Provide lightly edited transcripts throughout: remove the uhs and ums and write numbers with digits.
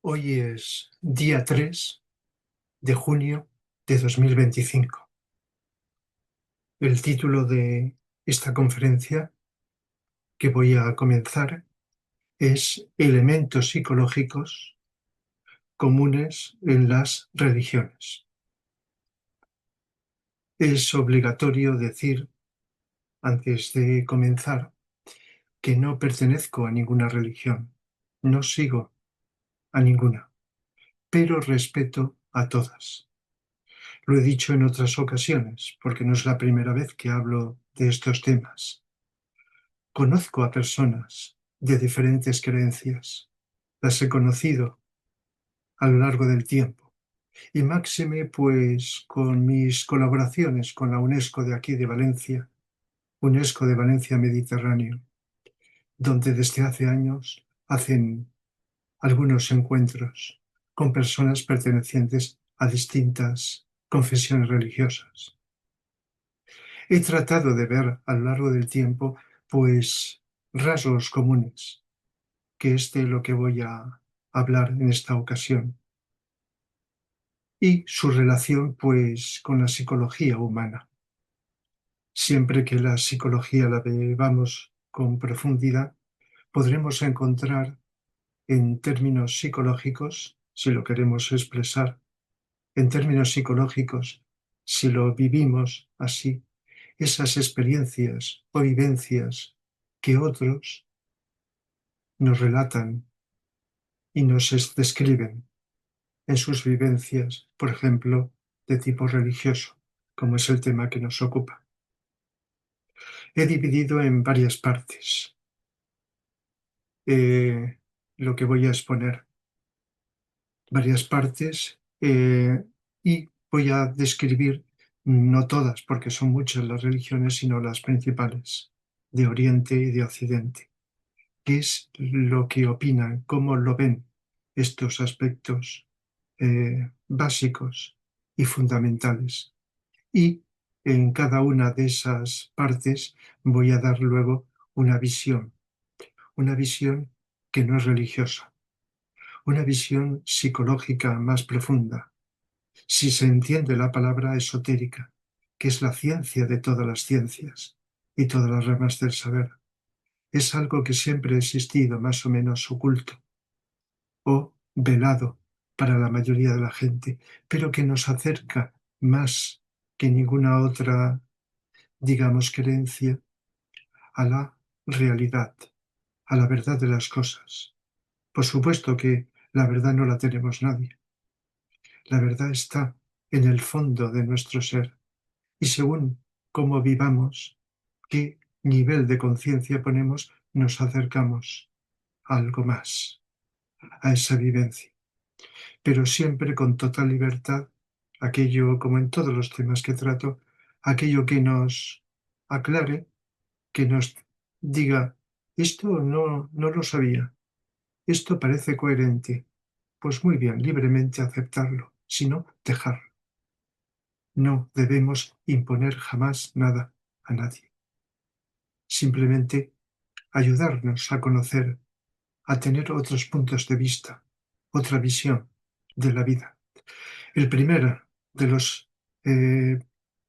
Hoy es día 3 de junio de 2025. El título de esta conferencia que voy a comenzar es Elementos psicológicos comunes en las religiones. Es obligatorio decir, antes de comenzar, que no pertenezco a ninguna religión, no sigo a ninguna, pero respeto a todas. Lo he dicho en otras ocasiones, porque no es la primera vez que hablo de estos temas. Conozco a personas de diferentes creencias. Las he conocido a lo largo del tiempo. Y máxime, pues, con mis colaboraciones con la UNESCO de aquí de Valencia, UNESCO de Valencia Mediterráneo, donde desde hace años hacen algunos encuentros con personas pertenecientes a distintas confesiones religiosas. He tratado de ver a lo largo del tiempo, pues, rasgos comunes, que es de lo que voy a hablar en esta ocasión, y su relación, pues, con la psicología humana. Siempre que la psicología la veamos con profundidad, podremos encontrar en términos psicológicos, si lo queremos expresar, en términos psicológicos, si lo vivimos así, esas experiencias o vivencias que otros nos relatan y nos describen en sus vivencias, por ejemplo, de tipo religioso, como es el tema que nos ocupa. He dividido en varias partes lo que voy a exponer, varias partes, y voy a describir, no todas, porque son muchas las religiones, sino las principales, de Oriente y de Occidente. ¿Qué es lo que opinan? ¿Cómo lo ven estos aspectos básicos y fundamentales? Y en cada una de esas partes voy a dar luego una visión que no es religiosa, una visión psicológica más profunda, si se entiende la palabra esotérica, que es la ciencia de todas las ciencias y todas las ramas del saber. Es algo que siempre ha existido más o menos oculto o velado para la mayoría de la gente, pero que nos acerca más que ninguna otra, digamos, creencia a la realidad, a la verdad de las cosas. Por supuesto que la verdad no la tenemos nadie. La verdad está en el fondo de nuestro ser y según cómo vivamos, qué nivel de conciencia ponemos, nos acercamos a algo más, a esa vivencia. Pero siempre con total libertad, aquello, como en todos los temas que trato, aquello que nos aclare, que nos diga, esto no lo sabía, esto parece coherente, pues muy bien, libremente aceptarlo, si no, dejarlo. No debemos imponer jamás nada a nadie. Simplemente ayudarnos a conocer, a tener otros puntos de vista, otra visión de la vida. El primero de los eh,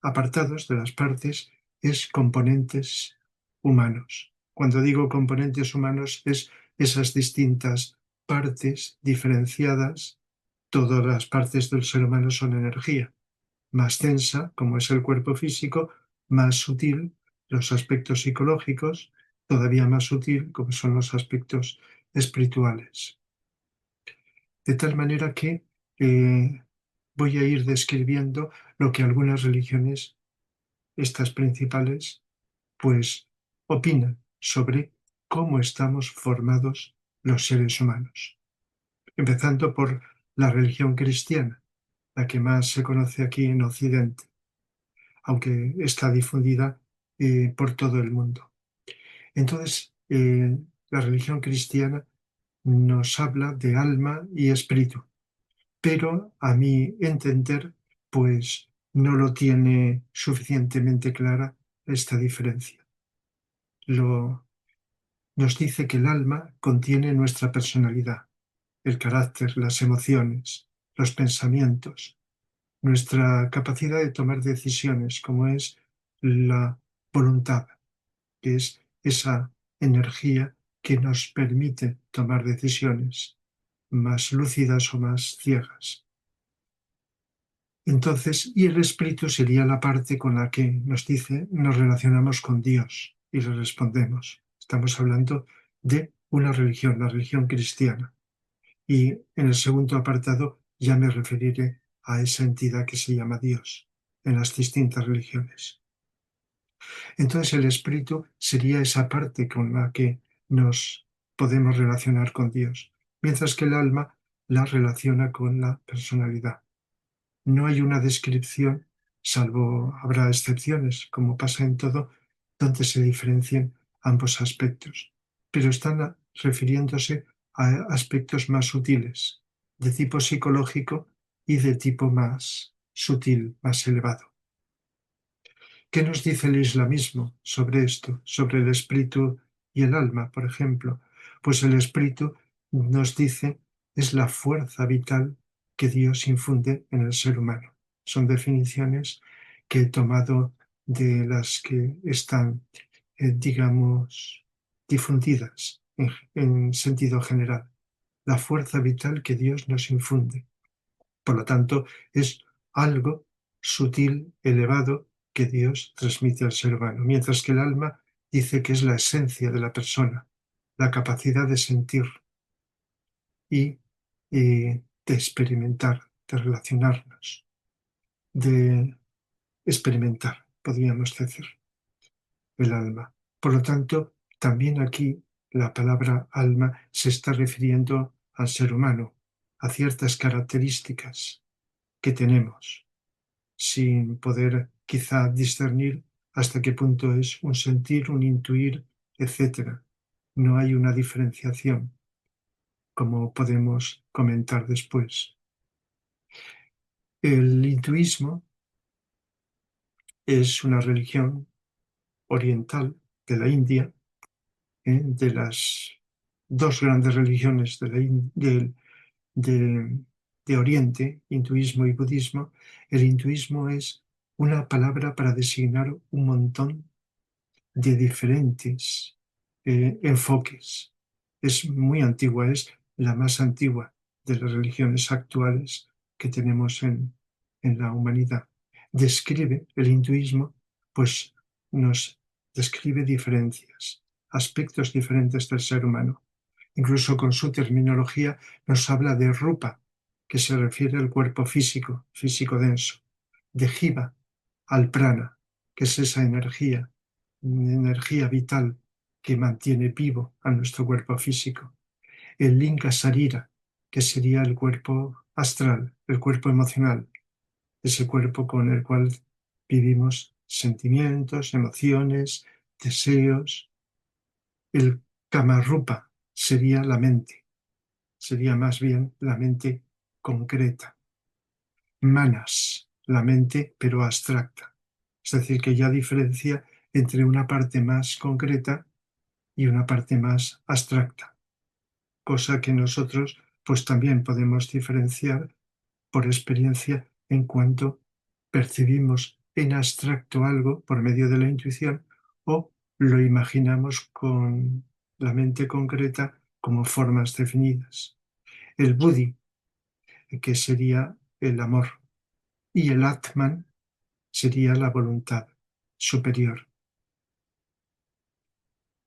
apartados, de las partes, es componentes humanos. Cuando digo componentes humanos es esas distintas partes diferenciadas. Todas las partes del ser humano son energía, más densa, como es el cuerpo físico, más sutil, los aspectos psicológicos, todavía más sutil, como son los aspectos espirituales. De tal manera que voy a ir describiendo lo que algunas religiones, estas principales, pues opinan sobre cómo estamos formados los seres humanos. Empezando por la religión cristiana, la que más se conoce aquí en Occidente, aunque está difundida por todo el mundo. Entonces, la religión cristiana nos habla de alma y espíritu, pero a mi entender, pues no lo tiene suficientemente clara esta diferencia. Nos dice que el alma contiene nuestra personalidad, el carácter, las emociones, los pensamientos, nuestra capacidad de tomar decisiones, como es la voluntad, que es esa energía que nos permite tomar decisiones más lúcidas o más ciegas. Entonces, y el espíritu sería la parte con la que nos dice, nos relacionamos con Dios y le respondemos. Estamos hablando de una religión, la religión cristiana. Y en el segundo apartado ya me referiré a esa entidad que se llama Dios en las distintas religiones. Entonces el espíritu sería esa parte con la que nos podemos relacionar con Dios, mientras que el alma la relaciona con la personalidad. No hay una descripción, salvo habrá excepciones, como pasa en todo, donde se diferencien ambos aspectos, pero están refiriéndose a aspectos más sutiles, de tipo psicológico y de tipo más sutil, más elevado. ¿Qué nos dice el islamismo sobre esto, sobre el espíritu y el alma, por ejemplo? Pues el espíritu nos dice es la fuerza vital que Dios infunde en el ser humano. Son definiciones que he tomado de las que están, digamos, difundidas en sentido general. La fuerza vital que Dios nos infunde. Por lo tanto, es algo sutil, elevado, que Dios transmite al ser humano, mientras que el alma dice que es la esencia de la persona, la capacidad de sentir y de experimentar, de relacionarnos, de experimentar, podríamos decir, el alma. Por lo tanto, también aquí la palabra alma se está refiriendo al ser humano, a ciertas características que tenemos sin poder quizá discernir hasta qué punto es un sentir, un intuir, etc. No hay una diferenciación, como podemos comentar después. El hinduismo es una religión oriental de la India, de las dos grandes religiones de, de Oriente, hinduismo y budismo. El hinduismo es una palabra para designar un montón de diferentes enfoques. Es muy antigua, es la más antigua de las religiones actuales que tenemos en la humanidad. Describe el hinduismo, pues nos describe diferencias, aspectos diferentes del ser humano. Incluso con su terminología nos habla de rupa, que se refiere al cuerpo físico, físico denso, de jiva, al prana, que es esa energía, energía vital que mantiene vivo a nuestro cuerpo físico. El linga sarira, que sería el cuerpo astral, el cuerpo emocional, ese cuerpo con el cual vivimos sentimientos, emociones, deseos. El kamarupa sería la mente, sería más bien la mente concreta. Manas, la mente pero abstracta. Es decir, que ya diferencia entre una parte más concreta y una parte más abstracta, cosa que nosotros pues también podemos diferenciar por experiencia en cuanto percibimos en abstracto algo por medio de la intuición o lo imaginamos con la mente concreta como formas definidas. El buddhi, que sería el amor, y el atman sería la voluntad superior.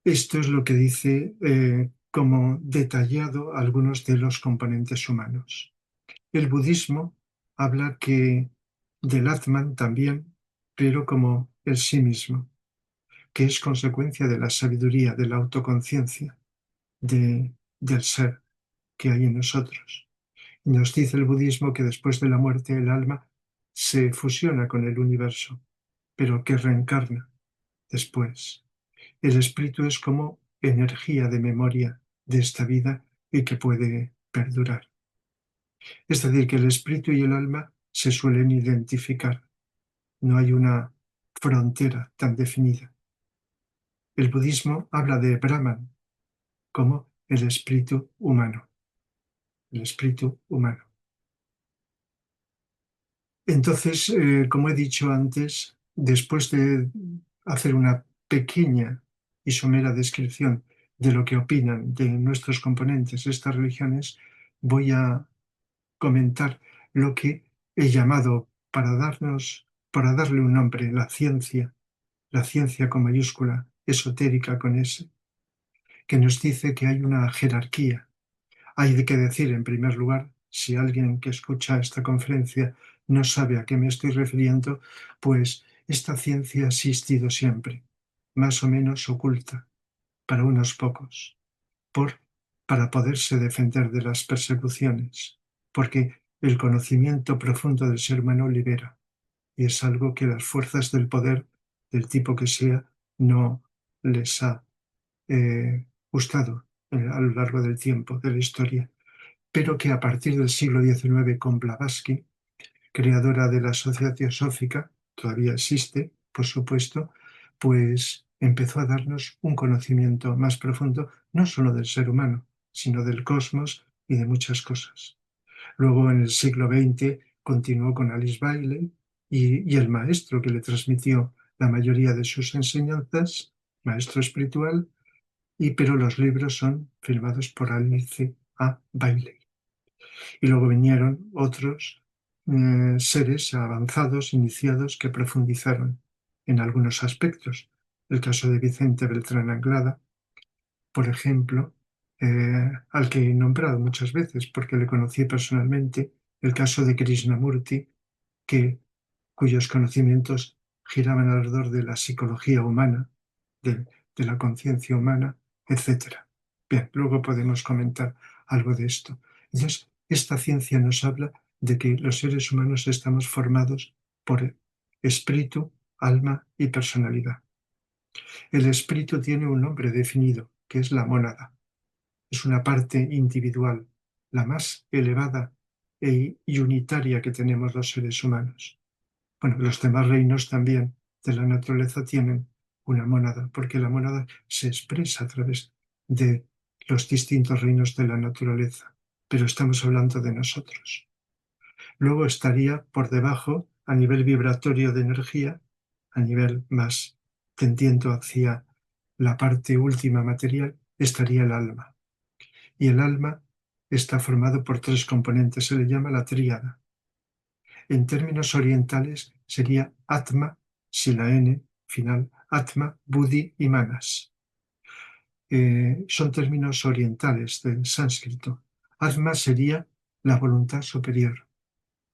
Esto es lo que dice como detallado algunos de los componentes humanos. El budismo habla que del Atman también, pero como el sí mismo, que es consecuencia de la sabiduría, de la autoconciencia, del ser que hay en nosotros. Y nos dice el budismo que después de la muerte el alma se fusiona con el universo, pero que reencarna después. El espíritu es como energía de memoria de esta vida y que puede perdurar. Es decir, que el espíritu y el alma se suelen identificar. No hay una frontera tan definida. El budismo habla de Brahman como el espíritu humano. el espíritu humano. Entonces, como he dicho antes, después de hacer una pequeña y somera descripción de lo que opinan de nuestros componentes estas religiones, voy a comentar lo que he llamado para darle un nombre, la ciencia con mayúscula, esotérica con S, que nos dice que hay una jerarquía. Hay que decir, en primer lugar, si alguien que escucha esta conferencia no sabe a qué me estoy refiriendo, pues esta ciencia ha existido siempre, más o menos oculta, para unos pocos, por, para poderse defender de las persecuciones, porque el conocimiento profundo del ser humano libera, y es algo que las fuerzas del poder, del tipo que sea, no les ha gustado a lo largo del tiempo, de la historia, pero que a partir del siglo XIX con Blavatsky, creadora de la Sociedad Teosófica, todavía existe, por supuesto, pues empezó a darnos un conocimiento más profundo, no solo del ser humano, sino del cosmos y de muchas cosas. Luego, en el siglo XX, continuó con Alice Bailey y el maestro que le transmitió la mayoría de sus enseñanzas, maestro espiritual, pero los libros son firmados por Alice A. Bailey. Y luego vinieron otros seres avanzados, iniciados, que profundizaron en algunos aspectos. El caso de Vicente Beltrán Anglada, por ejemplo, al que he nombrado muchas veces porque le conocí personalmente, el caso de Krishnamurti, cuyos conocimientos giraban alrededor de la psicología humana, de la conciencia humana, etcétera. Bien, luego podemos comentar algo de esto. Entonces, esta ciencia nos habla de que los seres humanos estamos formados por espíritu, alma y personalidad. El espíritu tiene un nombre definido, que es la mónada. Es una parte individual, la más elevada y unitaria que tenemos los seres humanos. Bueno, los demás reinos también de la naturaleza tienen una mónada, porque la mónada se expresa a través de los distintos reinos de la naturaleza, pero estamos hablando de nosotros. Luego estaría por debajo, a nivel vibratorio de energía, a nivel más tendiendo hacia la parte última material, estaría el alma. Y el alma está formado por tres componentes, se le llama la tríada. En términos orientales sería Atma, sin la N final, Atma, Buddhi y Manas. Son términos orientales del sánscrito. Atma sería la voluntad superior,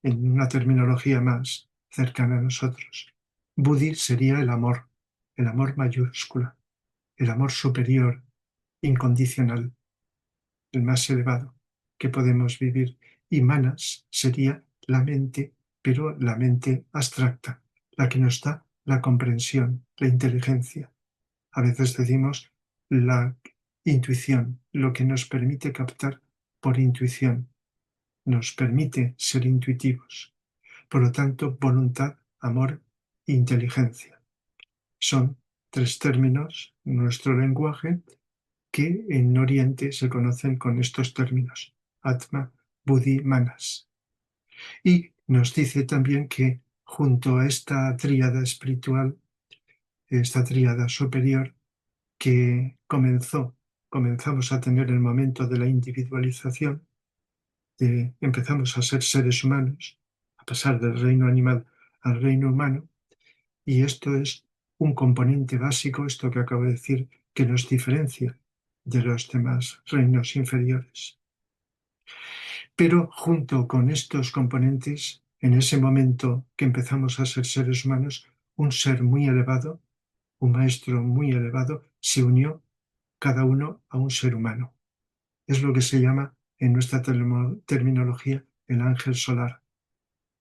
en una terminología más cercana a nosotros. Buddhi sería el amor mayúscula, el amor superior, incondicional, el más elevado que podemos vivir. Y Manas sería la mente, pero la mente abstracta, la que nos da la comprensión, la inteligencia. A veces decimos la intuición, lo que nos permite captar por intuición, nos permite ser intuitivos. Por lo tanto, voluntad, amor e inteligencia. Son tres términos en nuestro lenguaje que en Oriente se conocen con estos términos, Atma, Buddhi, Manas. Y nos dice también que junto a esta tríada espiritual, esta tríada superior, que comenzamos a tener el momento de la individualización, empezamos a ser seres humanos, a pasar del reino animal al reino humano, y esto es un componente básico, esto que acabo de decir, que nos diferencia de los demás reinos inferiores. Pero junto con estos componentes, en ese momento que empezamos a ser seres humanos, un ser muy elevado, un maestro muy elevado, se unió cada uno a un ser humano. Es lo que se llama en nuestra terminología el ángel solar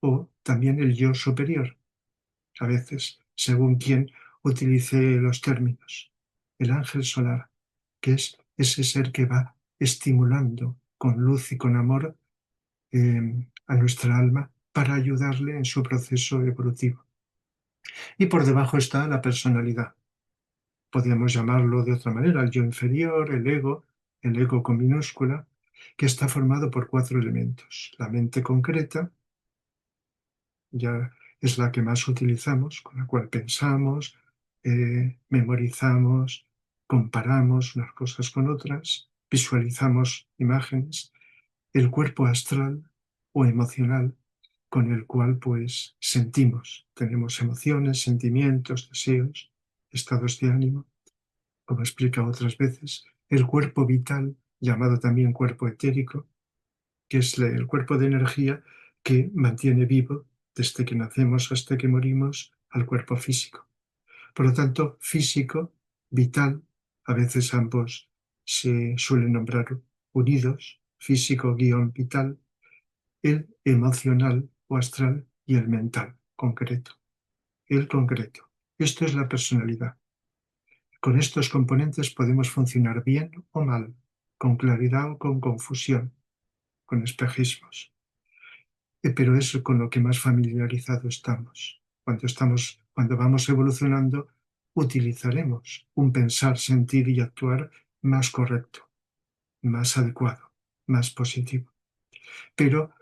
o también el yo superior, a veces, según quien utilice los términos. El ángel solar, que es ese ser que va estimulando con luz y con amor a nuestra alma para ayudarle en su proceso evolutivo. Y por debajo está la personalidad. Podríamos llamarlo de otra manera, el yo inferior, el ego con minúscula, que está formado por 4 elementos. La mente concreta, ya es la que más utilizamos, con la cual pensamos, memorizamos, comparamos unas cosas con otras, visualizamos imágenes. El cuerpo astral o emocional, con el cual pues sentimos, tenemos emociones, sentimientos, deseos, estados de ánimo, como he explicado otras veces. El cuerpo vital, llamado también cuerpo etérico, que es el cuerpo de energía que mantiene vivo desde que nacemos hasta que morimos al cuerpo físico. Por lo tanto, físico, vital, a veces ambos se suelen nombrar unidos, físico-vital, el emocional o astral y el mental, concreto. El concreto. Esto es la personalidad. Con estos componentes podemos funcionar bien o mal, con claridad o con confusión, con espejismos. Pero es con lo que más familiarizados estamos. Cuando vamos evolucionando, utilizaremos un pensar, sentir y actuar más correcto, más adecuado, más positivo. Pero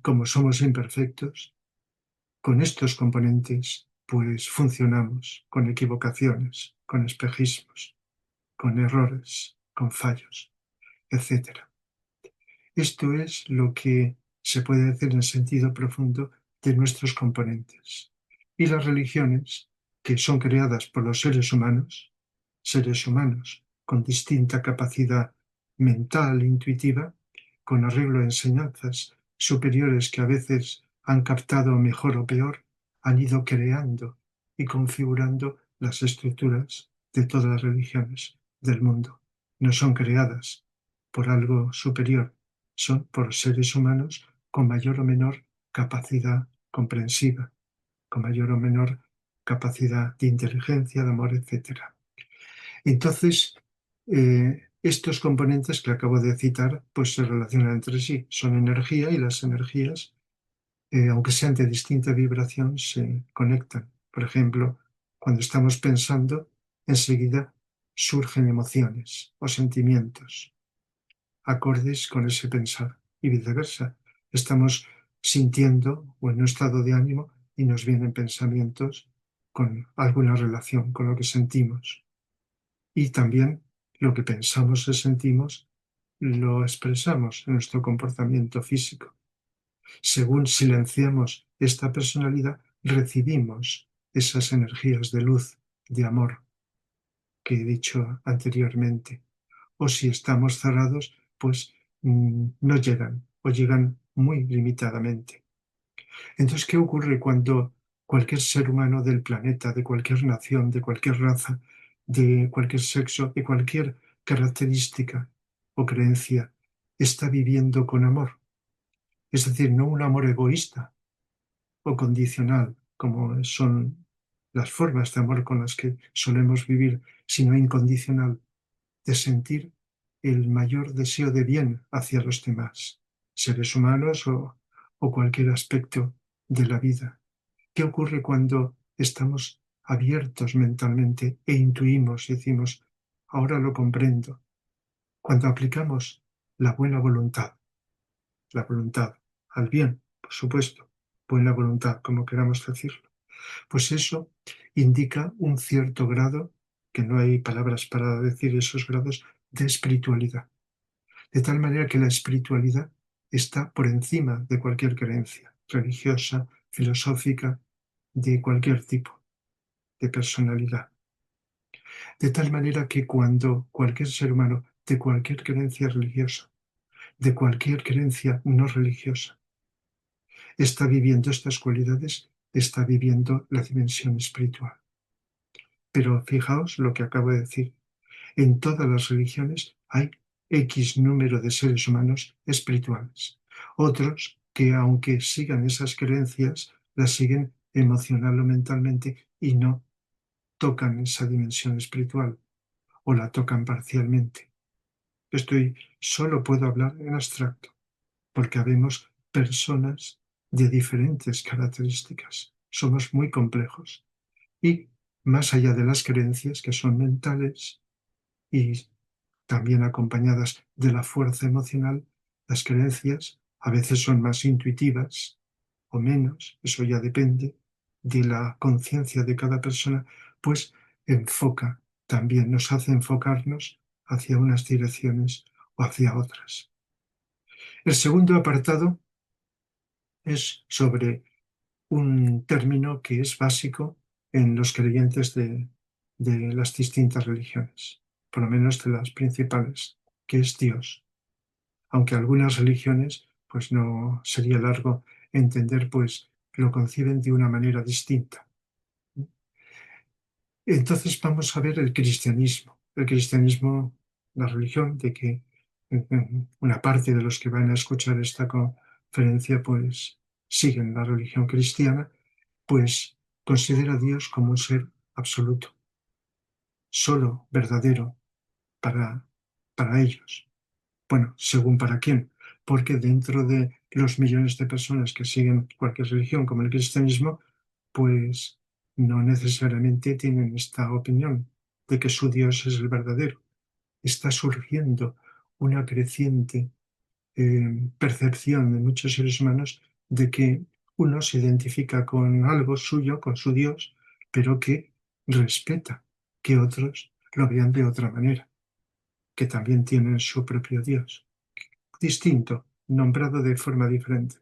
como somos imperfectos, con estos componentes, pues funcionamos con equivocaciones, con espejismos, con errores, con fallos, etcétera. Esto es lo que se puede decir en sentido profundo de nuestros componentes. Y las religiones, que son creadas por los seres humanos con distinta capacidad mental, intuitiva, con arreglo a enseñanzas superiores que a veces han captado mejor o peor, han ido creando y configurando las estructuras de todas las religiones del mundo. No son creadas por algo superior, son por seres humanos con mayor o menor capacidad comprensiva, con mayor o menor capacidad de inteligencia, de amor, etc. Entonces, estos componentes que acabo de citar, pues se relacionan entre sí. Son energía y las energías, aunque sean de distinta vibración, se conectan. Por ejemplo, cuando estamos pensando, enseguida surgen emociones o sentimientos acordes con ese pensar y viceversa. Estamos sintiendo o en un estado de ánimo y nos vienen pensamientos con alguna relación con lo que sentimos. Y también lo que pensamos y sentimos lo expresamos en nuestro comportamiento físico. Según silenciamos esta personalidad, recibimos esas energías de luz, de amor que he dicho anteriormente. O si estamos cerrados, pues no llegan o llegan muy limitadamente. Entonces, ¿qué ocurre cuando cualquier ser humano del planeta, de cualquier nación, de cualquier raza, de cualquier sexo, de cualquier característica o creencia, está viviendo con amor? Es decir, no un amor egoísta o condicional, como son las formas de amor con las que solemos vivir, sino incondicional, de sentir el mayor deseo de bien hacia los demás, seres humanos o cualquier aspecto de la vida. ¿Qué ocurre cuando estamos abiertos mentalmente e intuimos y decimos, ahora lo comprendo? Cuando aplicamos la voluntad al bien, por supuesto, buena voluntad, como queramos decirlo, pues eso indica un cierto grado, que no hay palabras para decir esos grados, de espiritualidad. De tal manera que la espiritualidad está por encima de cualquier creencia religiosa, filosófica, de cualquier tipo de personalidad. De tal manera que cuando cualquier ser humano de cualquier creencia religiosa, de cualquier creencia no religiosa, está viviendo estas cualidades, está viviendo la dimensión espiritual. Pero fijaos lo que acabo de decir. En todas las religiones hay X número de seres humanos espirituales. Otros que, aunque sigan esas creencias, las siguen emocional o mentalmente y no tocan esa dimensión espiritual o la tocan parcialmente. Solo puedo hablar en abstracto, porque habemos personas de diferentes características. Somos muy complejos. Y más allá de las creencias que son mentales y también acompañadas de la fuerza emocional. Las creencias a veces son más intuitivas o menos, eso ya depende de la conciencia de cada persona, pues enfoca también, nos hace enfocarnos hacia unas direcciones o hacia otras. El segundo apartado es sobre un término que es básico en los creyentes de las distintas religiones, por lo menos de las principales, que es Dios. Aunque algunas religiones, pues no sería largo entender, pues lo conciben de una manera distinta. Entonces vamos a ver el cristianismo. El cristianismo, la religión de que una parte de los que van a escuchar esta conferencia, pues siguen la religión cristiana, pues considera a Dios como un ser absoluto, solo, verdadero, para, para ellos. Bueno, según para quién, porque dentro de los millones de personas que siguen cualquier religión como el cristianismo, pues no necesariamente tienen esta opinión de que su Dios es el verdadero. Está surgiendo una creciente percepción de muchos seres humanos de que uno se identifica con algo suyo, con su Dios, pero que respeta que otros lo vean de otra manera, que también tienen su propio Dios, distinto, nombrado de forma diferente.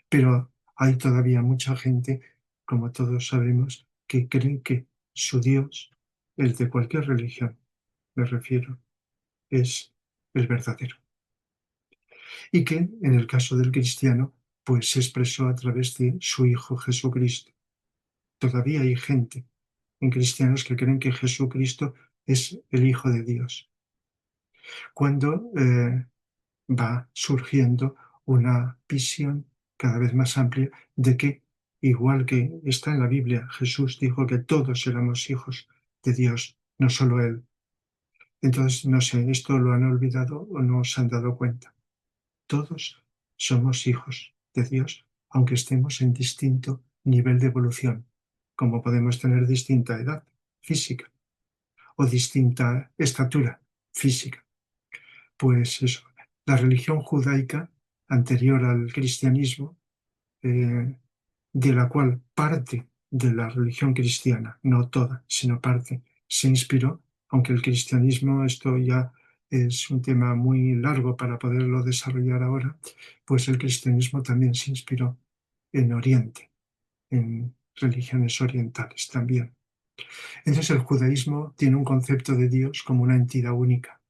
Pero hay todavía mucha gente, como todos sabemos, que creen que su Dios, el de cualquier religión, me refiero, es el verdadero. Y que, en el caso del cristiano, pues se expresó a través de su Hijo Jesucristo. Todavía hay gente en cristianos que creen que Jesucristo es el Hijo de Dios. Cuando va surgiendo una visión cada vez más amplia de que, igual que está en la Biblia, Jesús dijo que todos éramos hijos de Dios, no solo Él. Entonces, no sé, esto lo han olvidado o no se han dado cuenta. Todos somos hijos de Dios, aunque estemos en distinto nivel de evolución, como podemos tener distinta edad física o distinta estatura física. Pues eso, la religión judaica anterior al cristianismo, de la cual parte de la religión cristiana, no toda, sino parte, se inspiró, aunque el cristianismo, esto ya es un tema muy largo para poderlo desarrollar ahora, pues el cristianismo también se inspiró en Oriente, en religiones orientales también. Entonces el judaísmo tiene un concepto de Dios como una entidad única,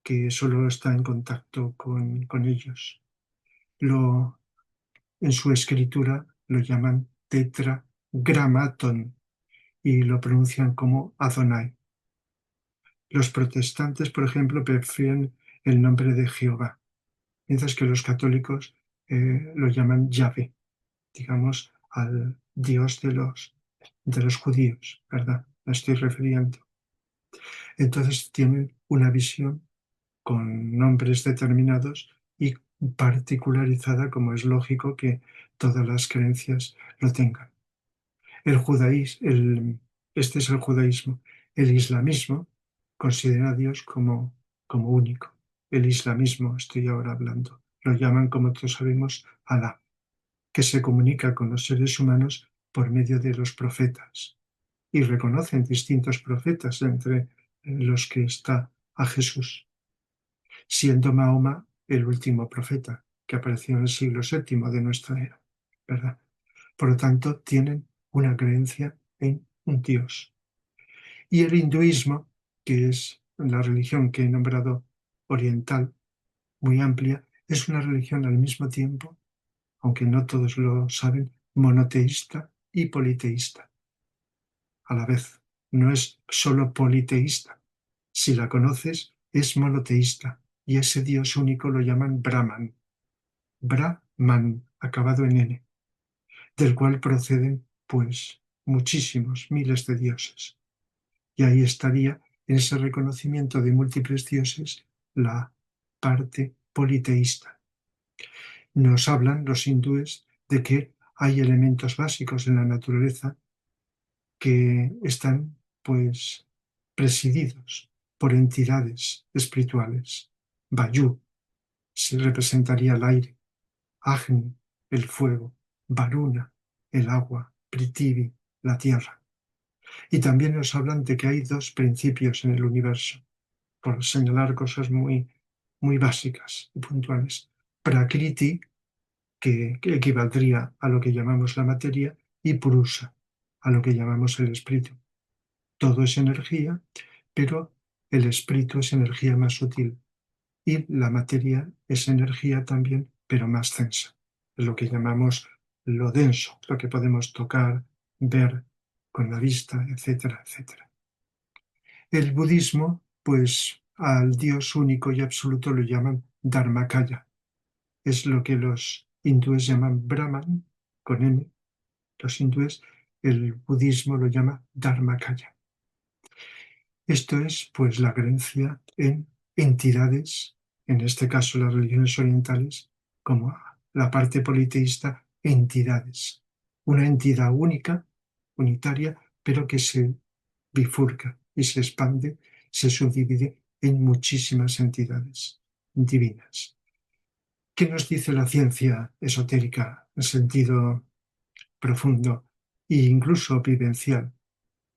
que solo está en contacto con ellos. Lo, en su escritura lo llaman tetragramaton y lo pronuncian como Adonai. Los protestantes, por ejemplo, prefieren el nombre de Jehová, mientras que los católicos lo llaman Yahvé, digamos, al Dios de los judíos, ¿verdad? Me estoy refiriendo. Entonces tienen una visión con nombres determinados y particularizada, como es lógico que todas las creencias lo tengan. El judaísmo, este es el judaísmo. El islamismo considera a Dios como único. El islamismo, estoy ahora hablando, lo llaman, como todos sabemos, Alá, que se comunica con los seres humanos por medio de los profetas y reconocen distintos profetas entre los que está a Jesús, siendo Mahoma el último profeta que apareció en el siglo VII de nuestra era, ¿verdad? Por lo tanto, tienen una creencia en un Dios. Y el hinduismo, que es la religión que he nombrado oriental, muy amplia, es una religión al mismo tiempo, aunque no todos lo saben, monoteísta y politeísta. A la vez, no es solo politeísta. Si la conoces, es monoteísta, y ese Dios único lo llaman Brahman. Brahman, acabado en N, del cual proceden, pues, muchísimos, miles de dioses. Y ahí estaría, en ese reconocimiento de múltiples dioses, la parte politeísta. Nos hablan los hindúes de que hay elementos básicos en la naturaleza que están, pues, presididos por entidades espirituales. Vayu se representaría el aire, Agni, el fuego, Varuna, el agua, Prithvi, la tierra. Y también nos hablan de que hay dos principios en el universo, por señalar cosas muy básicas y puntuales. Prakriti, que equivaldría a lo que llamamos la materia, y Purusa, a lo que llamamos el espíritu. Todo es energía, pero el espíritu es energía más sutil y la materia es energía también, pero más densa. Es lo que llamamos lo denso, lo que podemos tocar, ver con la vista, etcétera, etcétera. El budismo, pues al Dios único y absoluto lo llaman Dharmakaya. Es lo que los hindúes llaman Brahman, con M, los hindúes, el budismo lo llama Dharmakaya. Esto es, pues, la creencia en entidades, en este caso las religiones orientales, como la parte politeísta, entidades. Una entidad única, unitaria, pero que se bifurca y se expande, se subdivide en muchísimas entidades divinas. ¿Qué nos dice la ciencia esotérica en sentido profundo e incluso vivencial?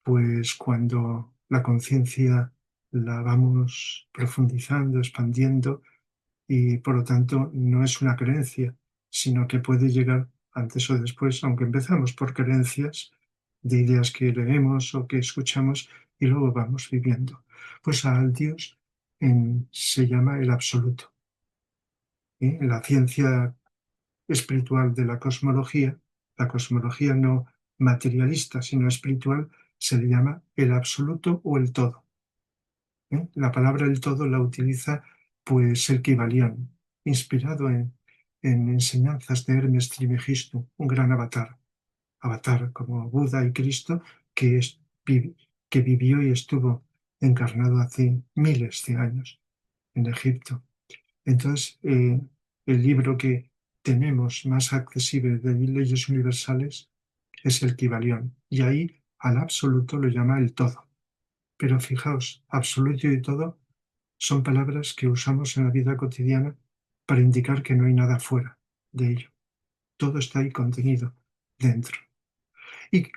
Pues cuando la conciencia la vamos profundizando, expandiendo, y por lo tanto no es una creencia, sino que puede llegar antes o después, aunque empezamos por creencias de ideas que leemos o que escuchamos y luego vamos viviendo. Pues al Dios se llama el absoluto. La ciencia espiritual de la cosmología no materialista, sino espiritual, se le llama el absoluto o el todo. La palabra el todo la utiliza pues el Kybalión, inspirado en enseñanzas de Hermes Trismegisto, un gran avatar como Buda y Cristo, que vivió y estuvo encarnado hace miles de años en Egipto. Entonces, el libro que tenemos más accesible de leyes universales es el Kybalión, y ahí al absoluto lo llama el todo. Pero fijaos, absoluto y todo son palabras que usamos en la vida cotidiana para indicar que no hay nada fuera de ello. Todo está ahí contenido dentro. Y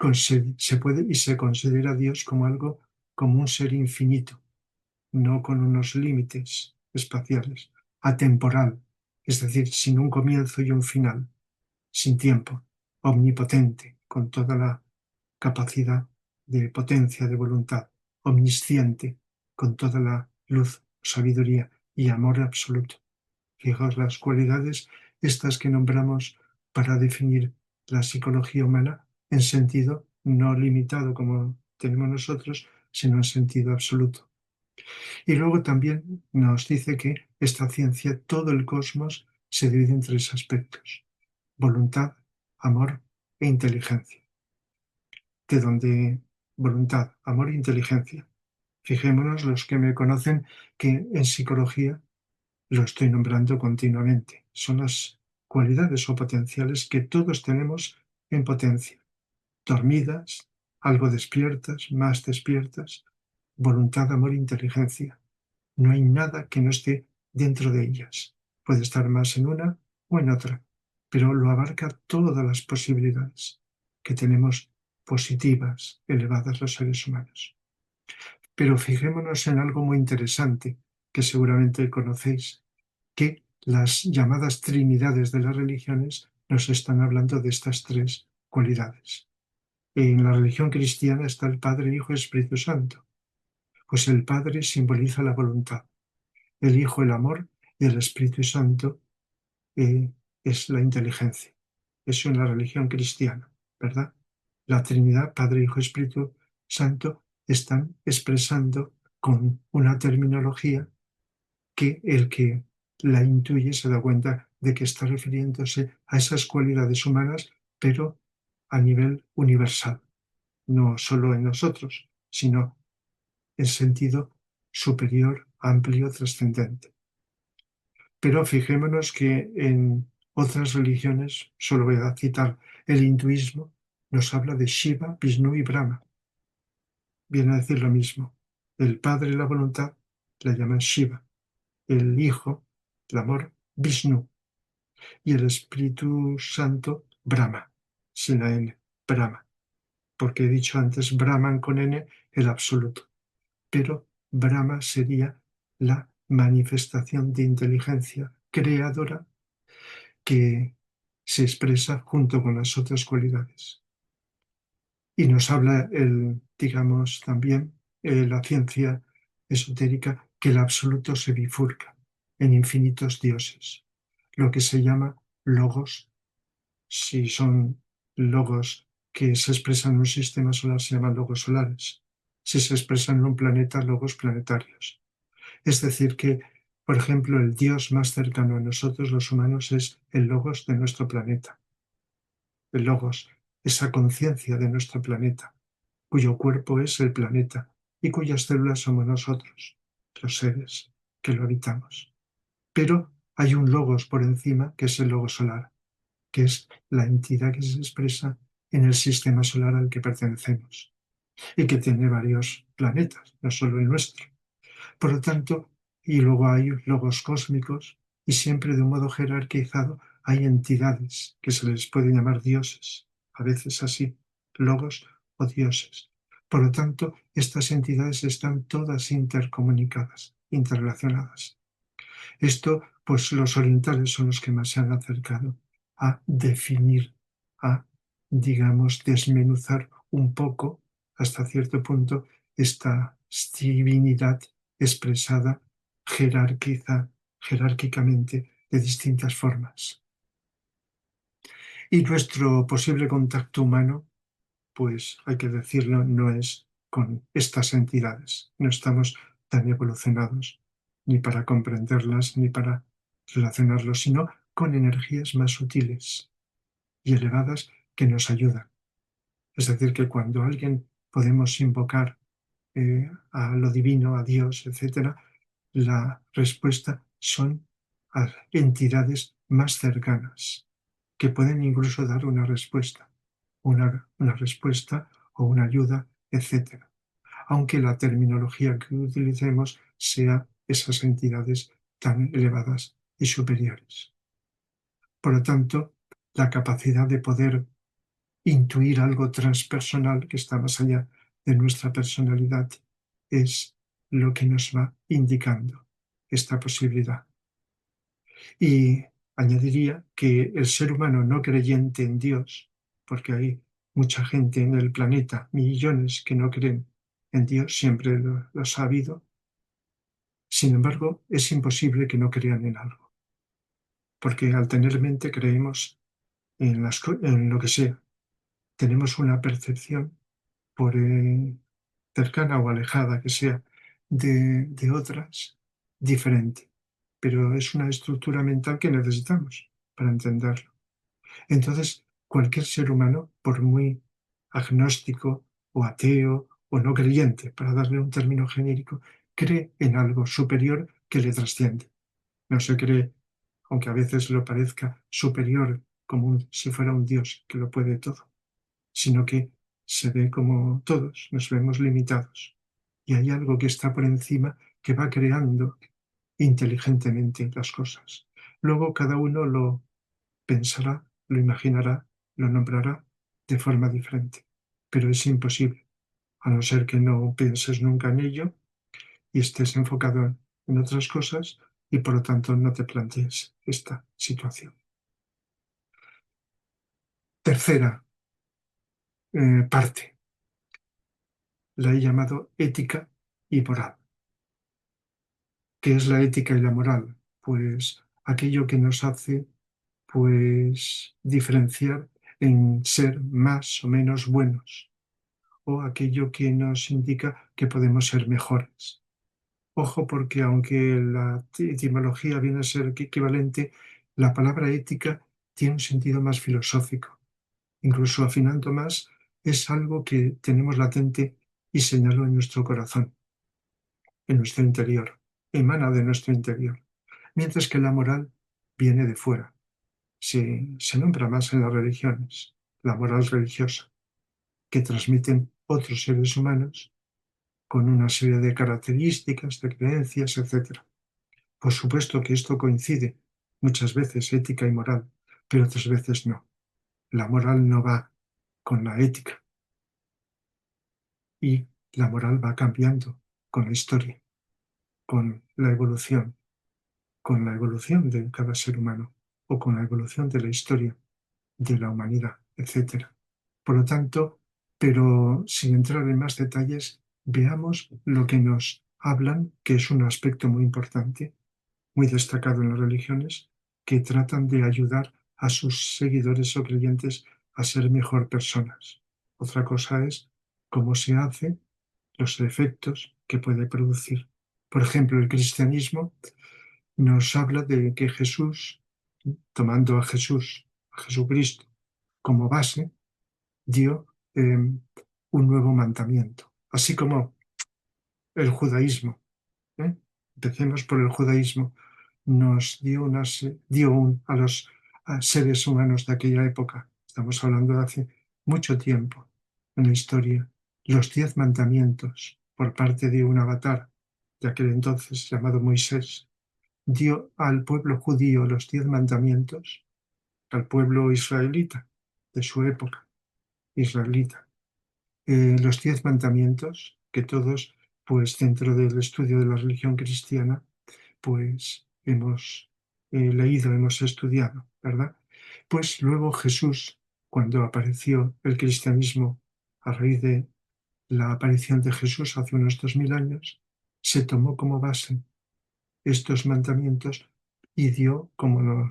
se considera a Dios como algo, como un ser infinito, no con unos límites espaciales, atemporal, es decir, sin un comienzo y un final, sin tiempo, omnipotente, con toda la capacidad de potencia de voluntad, omnisciente, con toda la luz, sabiduría y amor absoluto. Fijaos las cualidades estas que nombramos para definir la psicología humana en sentido no limitado como tenemos nosotros, sino en sentido absoluto. Y luego también nos dice que esta ciencia, todo el cosmos, se divide en tres aspectos: voluntad, amor e inteligencia. De donde voluntad, amor e inteligencia. Fijémonos los que me conocen que en psicología lo estoy nombrando continuamente. Son las cualidades o potenciales que todos tenemos en potencia. Dormidas, algo despiertas, más despiertas, voluntad, amor e inteligencia. No hay nada que no esté dentro de ellas. Puede estar más en una o en otra, pero lo abarca todas las posibilidades que tenemos positivas, elevadas los seres humanos. Pero fijémonos en algo muy interesante que seguramente conocéis, que las llamadas trinidades de las religiones nos están hablando de estas tres cualidades. En la religión cristiana está el Padre, Hijo y Espíritu Santo. Pues el Padre simboliza la voluntad, el Hijo el amor y el Espíritu Santo es la inteligencia. Eso en la religión cristiana, ¿verdad? La Trinidad, Padre, Hijo, Espíritu Santo, están expresando con una terminología que el que la intuye se da cuenta de que está refiriéndose a esas cualidades humanas, pero a nivel universal, no solo en nosotros, sino en sentido superior, amplio, trascendente. Pero fijémonos que en otras religiones, solo voy a citar el hinduismo, nos habla de Shiva, Vishnu y Brahma. Viene a decir lo mismo. El Padre, la voluntad, la llaman Shiva. El Hijo, el amor, Vishnu. Y el Espíritu Santo, Brahma, sin la N, Brahma. Porque he dicho antes Brahman con N, el absoluto. Pero Brahma sería la manifestación de inteligencia creadora que se expresa junto con las otras cualidades. Y nos habla digamos, también la ciencia esotérica que el absoluto se bifurca en infinitos dioses, lo que se llama logos. Si son logos que se expresan en un sistema solar, se llaman logos solares. Si se expresan en un planeta, logos planetarios. Es decir, que, por ejemplo, el dios más cercano a nosotros, los humanos, es el logos de nuestro planeta. El logos, esa conciencia de nuestro planeta, cuyo cuerpo es el planeta y cuyas células somos nosotros, los seres que lo habitamos. Pero hay un logos por encima, que es el logos solar, que es la entidad que se expresa en el sistema solar al que pertenecemos y que tiene varios planetas, no solo el nuestro. Por lo tanto, y luego hay logos cósmicos y siempre de un modo jerarquizado hay entidades que se les puede llamar dioses, a veces así, logos o dioses. Por lo tanto, estas entidades están todas intercomunicadas, interrelacionadas. Esto, pues los orientales son los que más se han acercado a definir, a, digamos, desmenuzar un poco, hasta cierto punto, esta divinidad expresada jerárquicamente de distintas formas. Y nuestro posible contacto humano, pues hay que decirlo, no es con estas entidades. No estamos tan evolucionados ni para comprenderlas ni para relacionarlos, sino con energías más sutiles y elevadas que nos ayudan. Es decir, que cuando alguien podemos invocar a lo divino, a Dios, etc., la respuesta son a entidades más cercanas, que pueden incluso dar una respuesta, una respuesta o una ayuda, etc. Aunque la terminología que utilicemos sea esas entidades tan elevadas y superiores. Por lo tanto, la capacidad de poder intuir algo transpersonal que está más allá de nuestra personalidad es lo que nos va indicando esta posibilidad. Y añadiría que el ser humano no creyente en Dios, porque hay mucha gente en el planeta, millones que no creen en Dios, siempre lo ha habido. Sin embargo, es imposible que no crean en algo, porque al tener mente creemos en lo que sea. Tenemos una percepción, por cercana o alejada que sea, de otras, diferente. Pero es una estructura mental que necesitamos para entenderlo. Entonces, cualquier ser humano, por muy agnóstico o ateo o no creyente, para darle un término genérico, cree en algo superior que le trasciende. No se cree, aunque a veces lo parezca, superior como si fuera un Dios que lo puede todo, sino que se ve como todos, nos vemos limitados. Y hay algo que está por encima que va creando inteligentemente las cosas. Luego cada uno lo pensará, lo imaginará, lo nombrará de forma diferente. Pero es imposible, a no ser que no pienses nunca en ello y estés enfocado en otras cosas y por lo tanto no te plantees esta situación. Tercera parte, la he llamado ética y moral. ¿Qué es la ética y la moral? Pues aquello que nos hace pues diferenciar en ser más o menos buenos, o aquello que nos indica que podemos ser mejores. Ojo, porque aunque la etimología viene a ser equivalente, la palabra ética tiene un sentido más filosófico. Incluso afinando más, es algo que tenemos latente y señaló en nuestro corazón, en nuestro interior, emana de nuestro interior. Mientras que la moral viene de fuera. Se nombra más en las religiones, la moral religiosa, que transmiten otros seres humanos con una serie de características, de creencias, etc. Por supuesto que esto coincide muchas veces ética y moral, pero otras veces no. La moral no va con la ética y la moral va cambiando con la historia, con la evolución de cada ser humano o con la evolución de la historia de la humanidad, etc. Por lo tanto, pero sin entrar en más detalles, veamos lo que nos hablan, que es un aspecto muy importante, muy destacado en las religiones, que tratan de ayudar a sus seguidores o creyentes a ser mejor personas. Otra cosa es cómo se hace, los efectos que puede producir. Por ejemplo, el cristianismo nos habla de que Jesús, tomando a Jesús, a Jesucristo, como base, dio un nuevo mandamiento, así como el judaísmo. ¿eh? Empecemos por el judaísmo. Nos dio, a los seres humanos de aquella época, estamos hablando de hace mucho tiempo en la historia, los 10 mandamientos por parte de un avatar de aquel entonces llamado Moisés. Dio al pueblo judío los 10 mandamientos, al pueblo israelita de su época, israelita. Los 10 mandamientos, que todos, pues dentro del estudio de la religión cristiana, pues hemos leído, hemos estudiado, ¿verdad? Pues luego Jesús, cuando apareció el cristianismo a raíz de la aparición de Jesús hace unos 2000 años, se tomó como base estos mandamientos y dio, como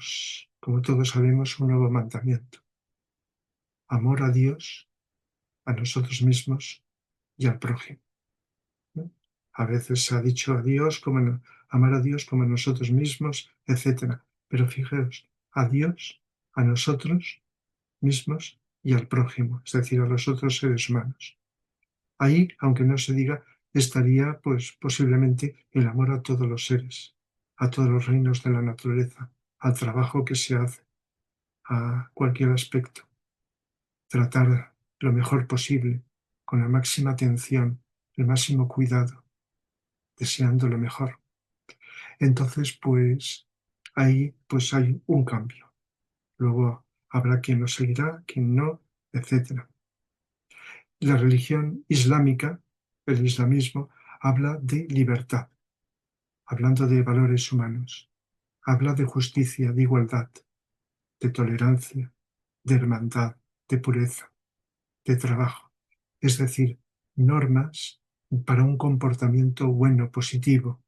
todos sabemos, un nuevo mandamiento. Amor a Dios, a nosotros mismos y al prójimo. ¿No? A veces se ha dicho a Dios amar a Dios como a nosotros mismos, etc. Pero fijaos, a Dios, a nosotros mismos y al prójimo, es decir, a los otros seres humanos. Ahí, aunque no se diga, estaría pues posiblemente el amor a todos los seres, a todos los reinos de la naturaleza, al trabajo que se hace, a cualquier aspecto. Tratar lo mejor posible, con la máxima atención, el máximo cuidado, deseando lo mejor. Entonces, pues ahí pues hay un cambio. Luego habrá quien lo seguirá, quien no, etc. La religión islámica, el islamismo, habla de libertad, hablando de valores humanos. Habla de justicia, de igualdad, de tolerancia, de hermandad, de pureza, de trabajo. Es decir, normas para un comportamiento bueno, positivo,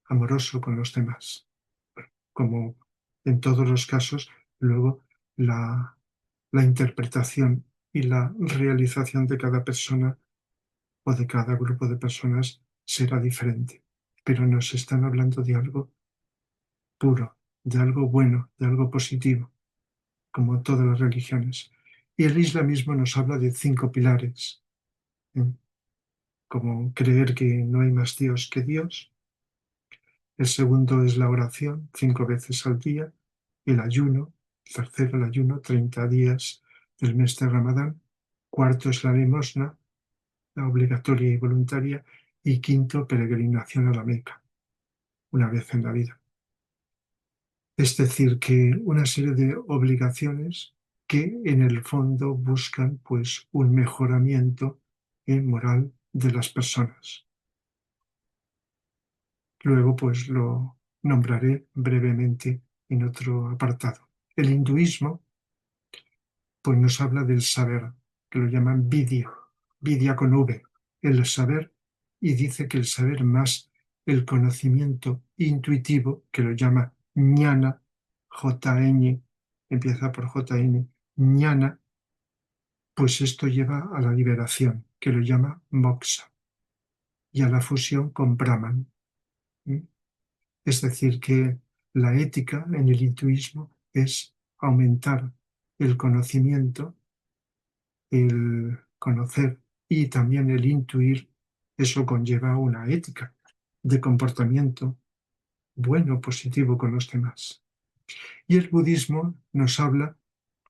amoroso con los demás. Como en todos los casos, luego la interpretación y la realización de cada persona o de cada grupo de personas será diferente. Pero nos están hablando de algo puro, de algo bueno, de algo positivo, como todas las religiones. Y el islamismo nos habla de 5 pilares, ¿eh? Como creer que no hay más Dios que Dios. El segundo es la oración, 5 veces al día. El ayuno, el tercero el ayuno, 30 días del mes de Ramadán. Cuarto es la limosna, la obligatoria y voluntaria. Y quinto, peregrinación a la Meca, una vez en la vida. Es decir, que una serie de obligaciones que en el fondo buscan pues un mejoramiento moral de las personas. Luego pues lo nombraré brevemente en otro apartado. El hinduismo pues nos habla del saber, que lo llaman vidya, vidya con V, el saber, y dice que el saber más el conocimiento intuitivo, que lo llama jnana, J-N, empieza por J-N, jnana, pues esto lleva a la liberación, que lo llama moksha, y a la fusión con Brahman. ¿Mm? Es decir, que la ética en el hinduismo es aumentar el conocimiento, el conocer y también el intuir. Eso conlleva una ética de comportamiento bueno, positivo con los demás. Y el budismo nos habla,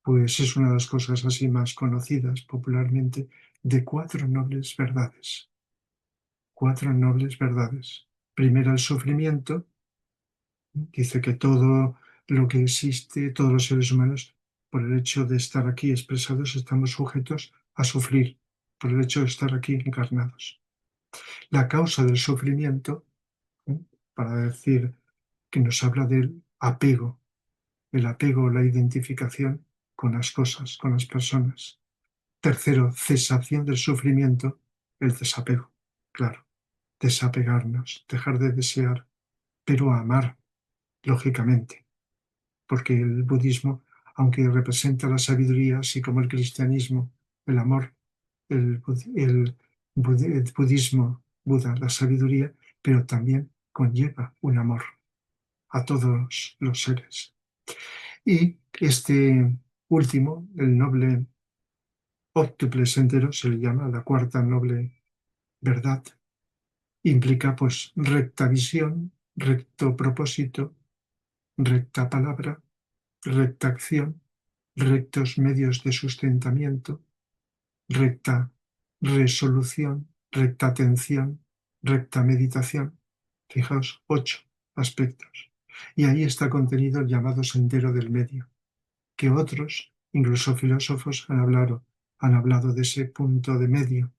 pues es una de las cosas así más conocidas popularmente, de 4 nobles verdades. 4 nobles verdades. Primero, el sufrimiento. Dice que todo lo que existe, todos los seres humanos, por el hecho de estar aquí expresados, estamos sujetos a sufrir, por el hecho de estar aquí encarnados. La causa del sufrimiento, ¿eh? Para decir que nos habla del apego, el apego o la identificación con las cosas, con las personas. Tercero, cesación del sufrimiento, el desapego, claro, desapegarnos, dejar de desear, pero amar, lógicamente, porque el budismo, aunque representa la sabiduría, así como el cristianismo, el amor, el budismo, Buda, la sabiduría, pero también conlleva un amor a todos los seres. Y este último, el noble óctuple sendero, se le llama la cuarta noble verdad, implica pues recta visión, recto propósito, recta palabra, recta acción, rectos medios de sustentamiento, recta resolución, recta atención, recta meditación. Fijaos, 8 aspectos. Y ahí está contenido el llamado sendero del medio, que otros, incluso filósofos, han hablado de ese punto de medio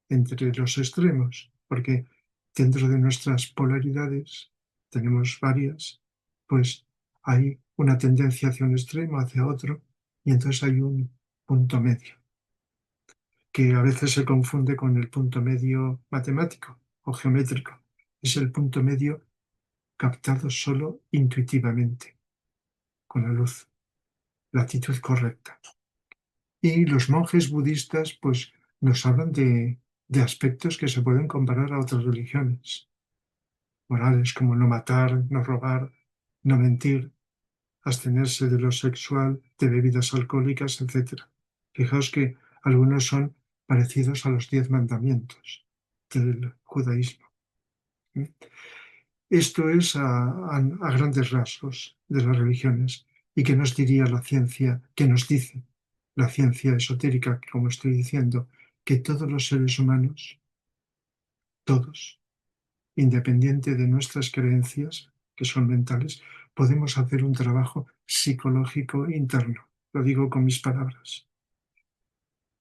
entre los extremos, porque dentro de nuestras polaridades, tenemos varias, pues hay una tendencia hacia un extremo, hacia otro, y entonces hay un punto medio, que a veces se confunde con el punto medio matemático o geométrico. Es el punto medio captado solo intuitivamente, con la luz, la actitud correcta. Y los monjes budistas pues nos hablan de aspectos que se pueden comparar a otras religiones, morales como no matar, no robar, no mentir, abstenerse de lo sexual, de bebidas alcohólicas, etc. Fijaos que algunos son parecidos a los 10 mandamientos del judaísmo. Esto es a grandes rasgos de las religiones. ¿Y qué nos diría la ciencia? ¿Qué nos dice la ciencia esotérica? Como estoy diciendo, que todos los seres humanos, todos, independiente de nuestras creencias, que son mentales, podemos hacer un trabajo psicológico interno. Lo digo con mis palabras,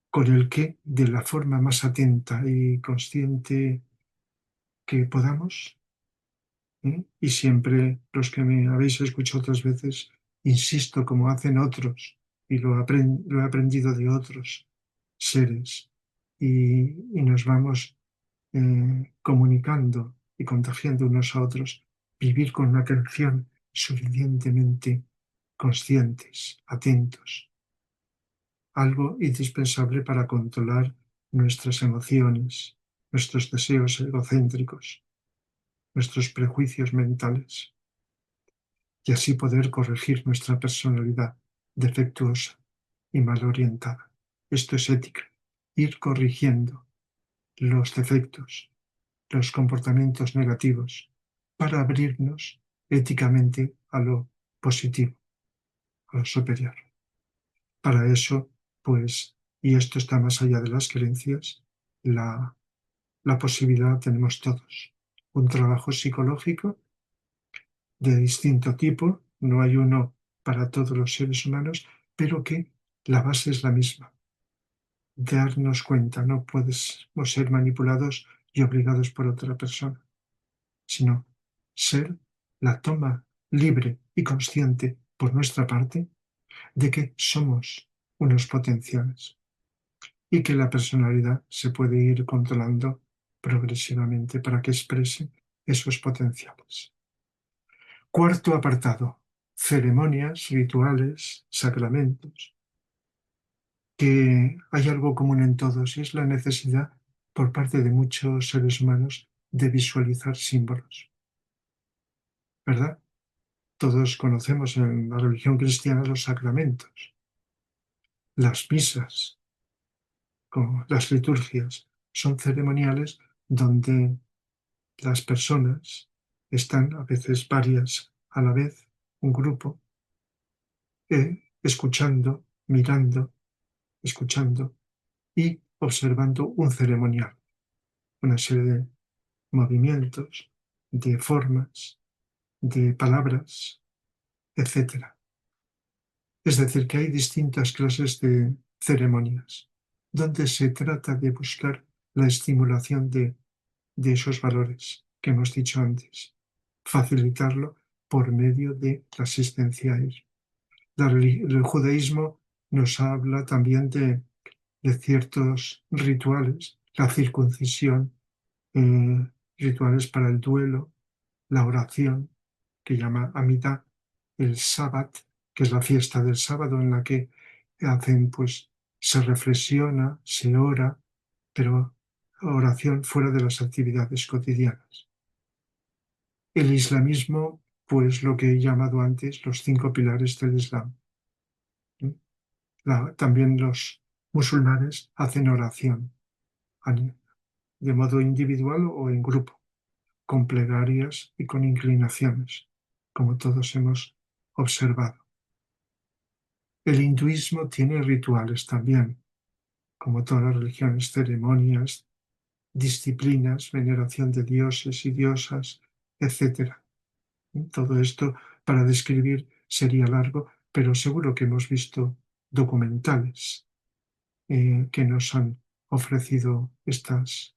con el que, de la forma más atenta y consciente que podamos, y siempre los que me habéis escuchado otras veces, insisto como hacen otros, y lo he aprendido de otros seres, y nos vamos comunicando y contagiando unos a otros, vivir con una atención suficientemente conscientes, atentos, algo indispensable para controlar nuestras emociones, nuestros deseos egocéntricos, nuestros prejuicios mentales, y así poder corregir nuestra personalidad defectuosa y mal orientada. Esto es ética, ir corrigiendo los defectos, los comportamientos negativos, para abrirnos éticamente a lo positivo, a lo superior. Para eso, pues, y esto está más allá de las creencias, la posibilidad tenemos todos. Un trabajo psicológico de distinto tipo, no hay uno para todos los seres humanos, pero que la base es la misma. Darnos cuenta, no podemos ser manipulados y obligados por otra persona, sino ser la toma libre y consciente por nuestra parte de que somos unos potenciales y que la personalidad se puede ir controlando progresivamente para que exprese esos potenciales. Cuarto apartado, ceremonias, rituales, sacramentos, que hay algo común en todos y es la necesidad por parte de muchos seres humanos de visualizar símbolos, ¿verdad? Todos conocemos en la religión cristiana los sacramentos, las misas, como las liturgias, son ceremoniales donde las personas están, a veces varias a la vez, un grupo, escuchando, mirando, escuchando y observando un ceremonial, una serie movimientos, de formas, de palabras, etc. Es decir, que hay distintas clases de ceremonias, donde se trata de buscar la estimulación de esos valores que hemos dicho antes, facilitarlo por medio de la asistencia a él. El judaísmo nos habla también de ciertos rituales, la circuncisión, rituales para el duelo, la oración, que llama Amidah, el Sabbat, que es la fiesta del sábado en la que hacen, pues, se reflexiona, se ora, pero oración fuera de las actividades cotidianas. El islamismo, pues lo que he llamado antes los 5 pilares del Islam. También los musulmanes hacen oración de modo individual o en grupo, con plegarias y con inclinaciones, como todos hemos observado. El hinduismo tiene rituales también, como todas las religiones, ceremonias, disciplinas, veneración de dioses y diosas, etc. Todo esto para describir sería largo, pero seguro que hemos visto documentales que nos han ofrecido estos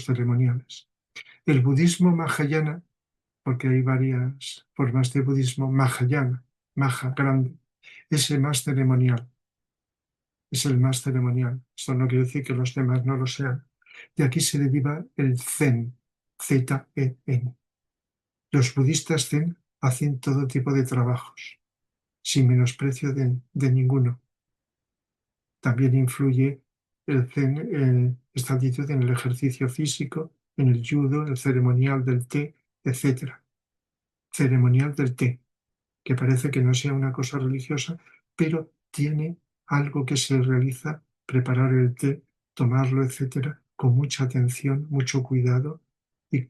ceremoniales. El budismo mahayana, porque hay varias formas de budismo, mahayana, maha grande, es el más ceremonial, es el más ceremonial. Esto no quiere decir que los demás no lo sean. De aquí se deriva el zen, Z-E-N. Los budistas zen hacen todo tipo de trabajos, sin menosprecio de ninguno. También influye el zen, esta actitud en el ejercicio físico, en el judo, el ceremonial del té, etc. Ceremonial del té, que parece que no sea una cosa religiosa, pero tiene algo que se realiza, preparar el té, tomarlo, etcétera, con mucha atención, mucho cuidado y,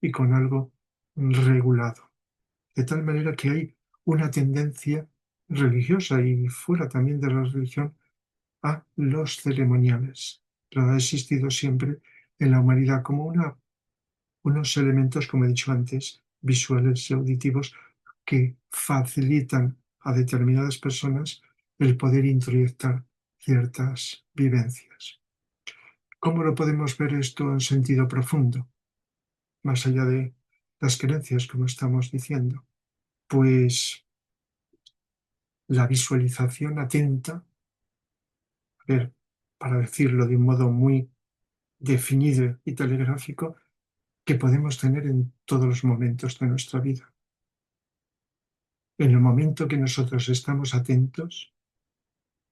y con algo regulado. De tal manera que hay una tendencia religiosa y fuera también de la religión a los ceremoniales, pero ha existido siempre en la humanidad como unos elementos, como he dicho antes, visuales y auditivos que facilitan a determinadas personas el poder introyectar ciertas vivencias. ¿Cómo lo podemos ver esto en sentido profundo, más allá de las creencias, como estamos diciendo? Pues la visualización atenta, a ver, para decirlo de un modo muy definido y telegráfico, que podemos tener en todos los momentos de nuestra vida. En el momento que nosotros estamos atentos,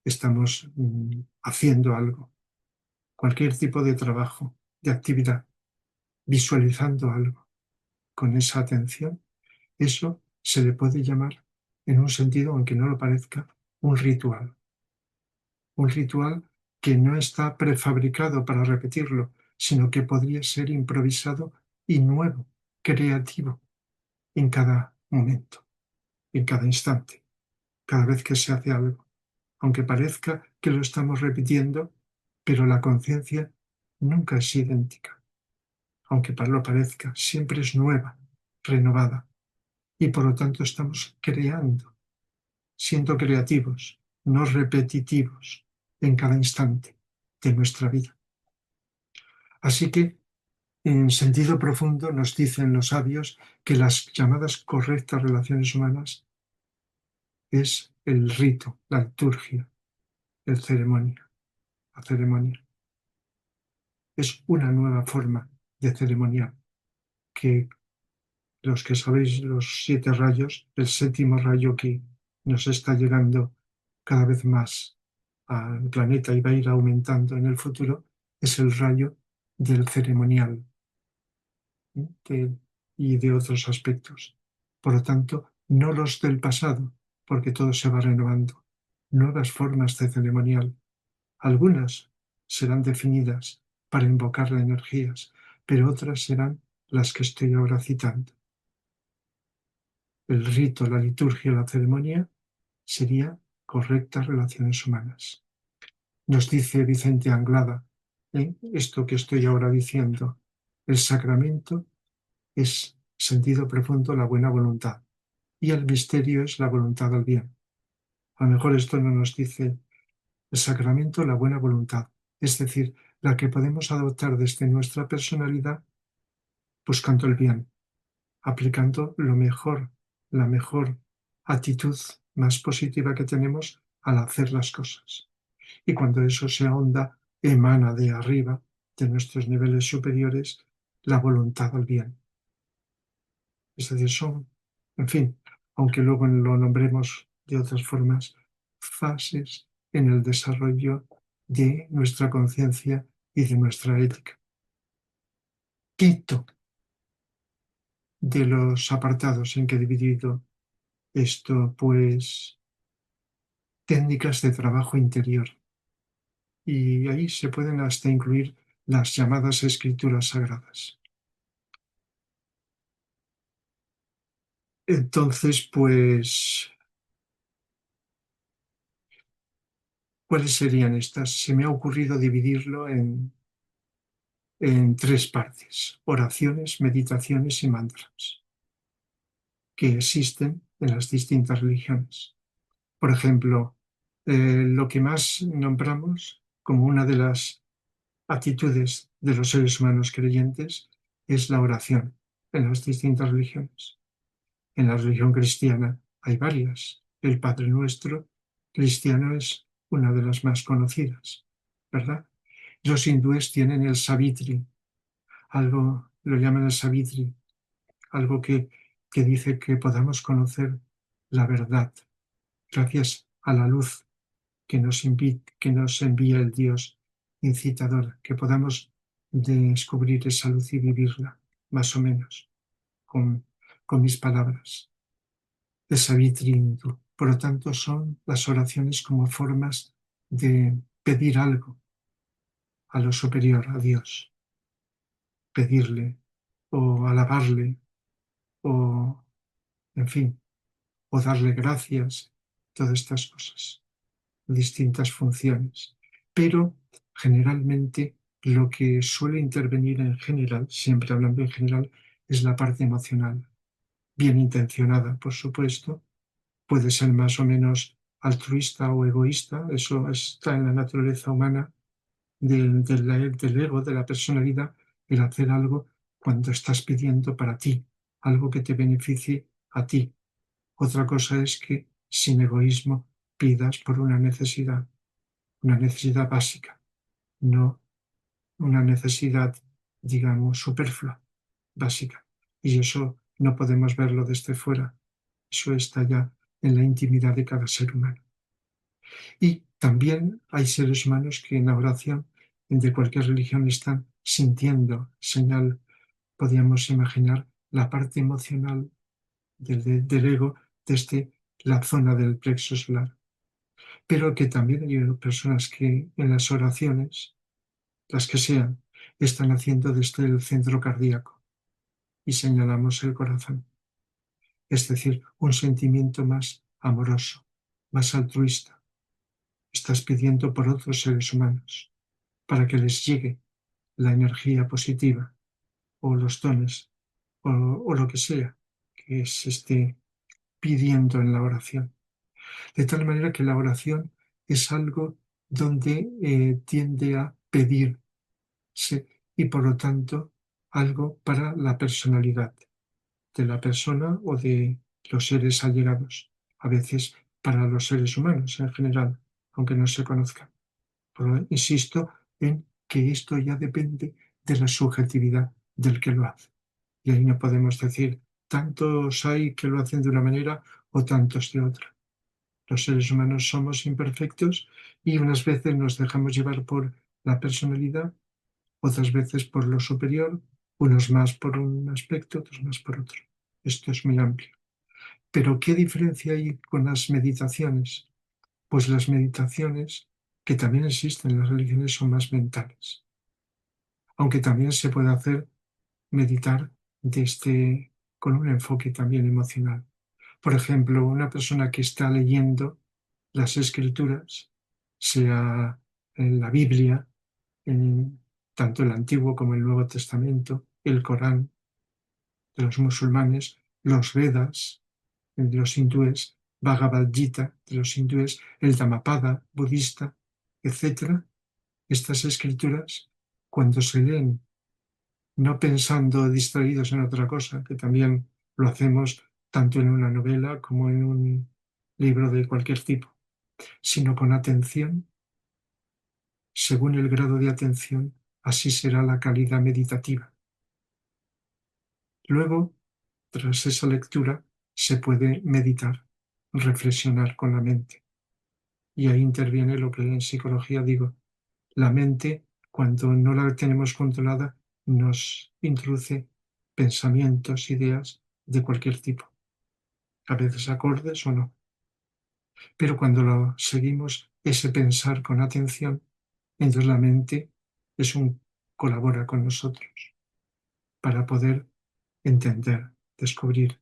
estamos haciendo algo, cualquier tipo de trabajo, de actividad, visualizando algo con esa atención, eso se le puede llamar, en un sentido, aunque no lo parezca, un ritual. Un ritual que no está prefabricado para repetirlo, sino que podría ser improvisado y nuevo, creativo, en cada momento, en cada instante, cada vez que se hace algo. Aunque parezca que lo estamos repitiendo, pero la conciencia nunca es idéntica. Aunque lo parezca, siempre es nueva, renovada. Y por lo tanto estamos creando, siendo creativos, no repetitivos, en cada instante de nuestra vida. Así que, en sentido profundo, nos dicen los sabios que las llamadas correctas relaciones humanas es el rito, la liturgia, el ceremonia, la ceremonia. Es una nueva forma de ceremonial que los que sabéis los 7 rayos, el séptimo rayo que nos está llegando cada vez más al planeta y va a ir aumentando en el futuro, es el rayo del ceremonial, y de otros aspectos. Por lo tanto, no los del pasado, porque todo se va renovando. Nuevas formas de ceremonial. Algunas serán definidas para invocar las energías, pero otras serán las que estoy ahora citando. El rito, la liturgia, la ceremonia sería correctas relaciones humanas. Nos dice Vicente Anglada, esto que estoy ahora diciendo, El sacramento es, sentido profundo, la buena voluntad y el misterio es la voluntad al bien. A lo mejor esto no nos dice el sacramento, la buena voluntad, es decir, la que podemos adoptar desde nuestra personalidad buscando el bien, aplicando lo mejor, la mejor actitud más positiva que tenemos al hacer las cosas. Y cuando eso se ahonda, emana de arriba, de nuestros niveles superiores, la voluntad al bien. Es decir, son, en fin, aunque luego lo nombremos de otras formas, fases en el desarrollo de nuestra conciencia y de nuestra ética. Quinto de los apartados en que he dividido esto, pues, técnicas de trabajo interior. Y ahí se pueden hasta incluir las llamadas escrituras sagradas. Entonces, pues, ¿cuáles serían estas? Se me ha ocurrido dividirlo en tres partes: oraciones, meditaciones y mantras, que existen en las distintas religiones. Por ejemplo, lo que más nombramos como una de las actitudes de los seres humanos creyentes es la oración en las distintas religiones. En la religión cristiana hay varias. El Padre Nuestro cristiano es una de las más conocidas, ¿verdad? Los hindúes tienen el Savitri, algo, lo llaman el Savitri, algo que dice que podamos conocer la verdad gracias a la luz que nos envía el Dios incitador, que podamos descubrir esa luz y vivirla, más o menos, con, con mis palabras. El Savitri hindú. Por lo tanto, son las oraciones como formas de pedir algo a lo superior, a Dios, pedirle o alabarle o, en fin, o darle gracias, todas estas cosas, distintas funciones. Pero generalmente lo que suele intervenir en general, siempre hablando en general, es la parte emocional, bien intencionada, por supuesto, puede ser más o menos altruista o egoísta, eso está en la naturaleza humana del ego, de la personalidad, el hacer algo cuando estás pidiendo para ti, algo que te beneficie a ti. Otra cosa es que sin egoísmo pidas por una necesidad básica, no una necesidad, digamos, superflua, básica. Y eso no podemos verlo desde fuera, eso está ya en la intimidad de cada ser humano. Y también hay seres humanos que en la oración de cualquier religión están sintiendo señal, podríamos imaginar, la parte emocional del ego desde la zona del plexo solar. Pero que también hay personas que en las oraciones, las que sean, están haciendo desde el centro cardíaco y señalamos el corazón. Es decir, un sentimiento más amoroso, más altruista. Estás pidiendo por otros seres humanos para que les llegue la energía positiva o los dones o lo que sea que se esté pidiendo en la oración. De tal manera que la oración es algo donde tiende a pedirse y por lo tanto algo para la personalidad de la persona o de los seres allegados, a veces para los seres humanos en general, aunque no se conozcan. Pero insisto en que esto ya depende de la subjetividad del que lo hace. Y ahí no podemos decir tantos hay que lo hacen de una manera o tantos de otra. Los seres humanos somos imperfectos y unas veces nos dejamos llevar por la personalidad, otras veces por lo superior, unos más por un aspecto, otros más por otro. Esto es muy amplio. Pero ¿qué diferencia hay con las meditaciones? Pues las meditaciones, que también existen en las religiones, son más mentales. Aunque también se puede hacer meditar con un enfoque también emocional. Por ejemplo, una persona que está leyendo las escrituras, sea en la Biblia, en tanto el Antiguo como el Nuevo Testamento, el Corán de los musulmanes, los Vedas de los hindúes, Bhagavad Gita de los hindúes, el Dhammapada budista, etc. Estas escrituras, cuando se leen no pensando distraídos en otra cosa, que también lo hacemos tanto en una novela como en un libro de cualquier tipo, sino con atención, según el grado de atención, así será la calidad meditativa. Luego, tras esa lectura, se puede meditar, reflexionar con la mente. Y ahí interviene lo que en psicología digo, la mente, cuando no la tenemos controlada, nos introduce pensamientos, ideas de cualquier tipo, a veces acordes o no. Pero cuando lo seguimos, ese pensar con atención, entonces la mente colabora con nosotros para poder entender, descubrir.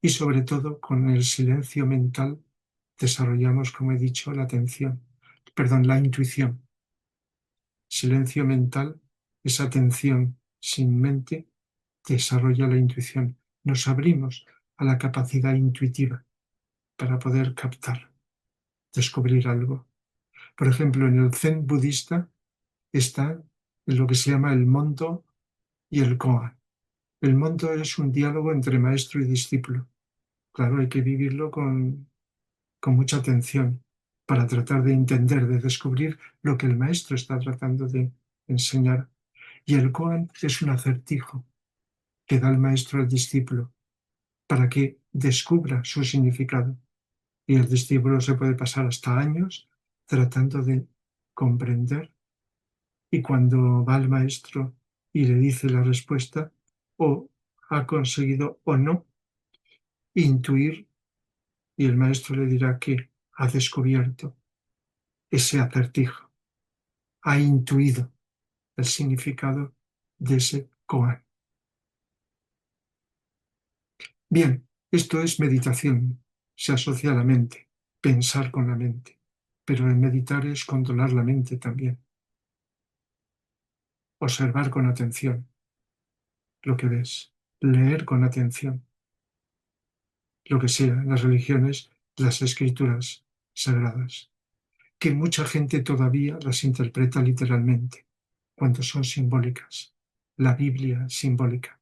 Y sobre todo, con el silencio mental, desarrollamos, como he dicho, la intuición. Silencio mental es atención sin mente, desarrolla la intuición. Nos abrimos a la capacidad intuitiva para poder captar, descubrir algo. Por ejemplo, en el Zen budista está lo que se llama el Monto y el Koan. El Monto es un diálogo entre maestro y discípulo. Claro, hay que vivirlo con mucha atención para tratar de entender, de descubrir lo que el maestro está tratando de enseñar. Y el Koan es un acertijo que da el maestro al discípulo para que descubra su significado. Y el discípulo se puede pasar hasta años tratando de comprender, y cuando va el maestro y le dice la respuesta, o ha conseguido o no intuir, y el maestro le dirá que ha descubierto ese acertijo, ha intuido el significado de ese koan. Bien, esto es meditación, se asocia a la mente, pensar con la mente, pero el meditar es controlar la mente también, observar con atención lo que ves, leer con atención lo que sea, las religiones, las escrituras sagradas, que mucha gente todavía las interpreta literalmente, cuando son simbólicas. La Biblia simbólica.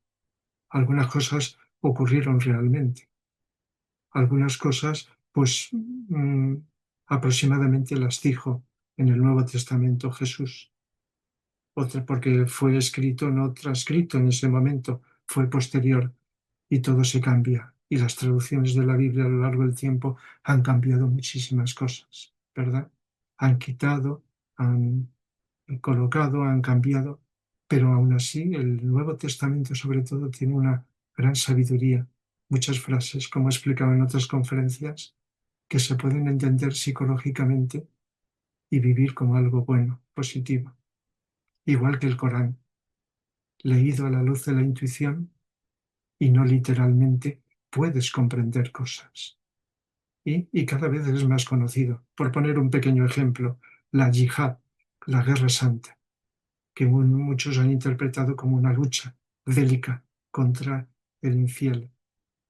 Algunas cosas ocurrieron realmente. Algunas cosas, pues, aproximadamente las dijo en el Nuevo Testamento Jesús. Otra porque fue escrito, no transcrito en ese momento, fue posterior, y todo se cambia. Y las traducciones de la Biblia a lo largo del tiempo han cambiado muchísimas cosas, ¿verdad? Han quitado, han colocado, han cambiado, pero aún así el Nuevo Testamento sobre todo tiene una gran sabiduría, muchas frases, como he explicado en otras conferencias, que se pueden entender psicológicamente y vivir como algo bueno, positivo, igual que el Corán, leído a la luz de la intuición y no literalmente, puedes comprender cosas. Y cada vez es más conocido. Por poner un pequeño ejemplo, la yihad, la guerra santa, que muchos han interpretado como una lucha bélica contra el infiel,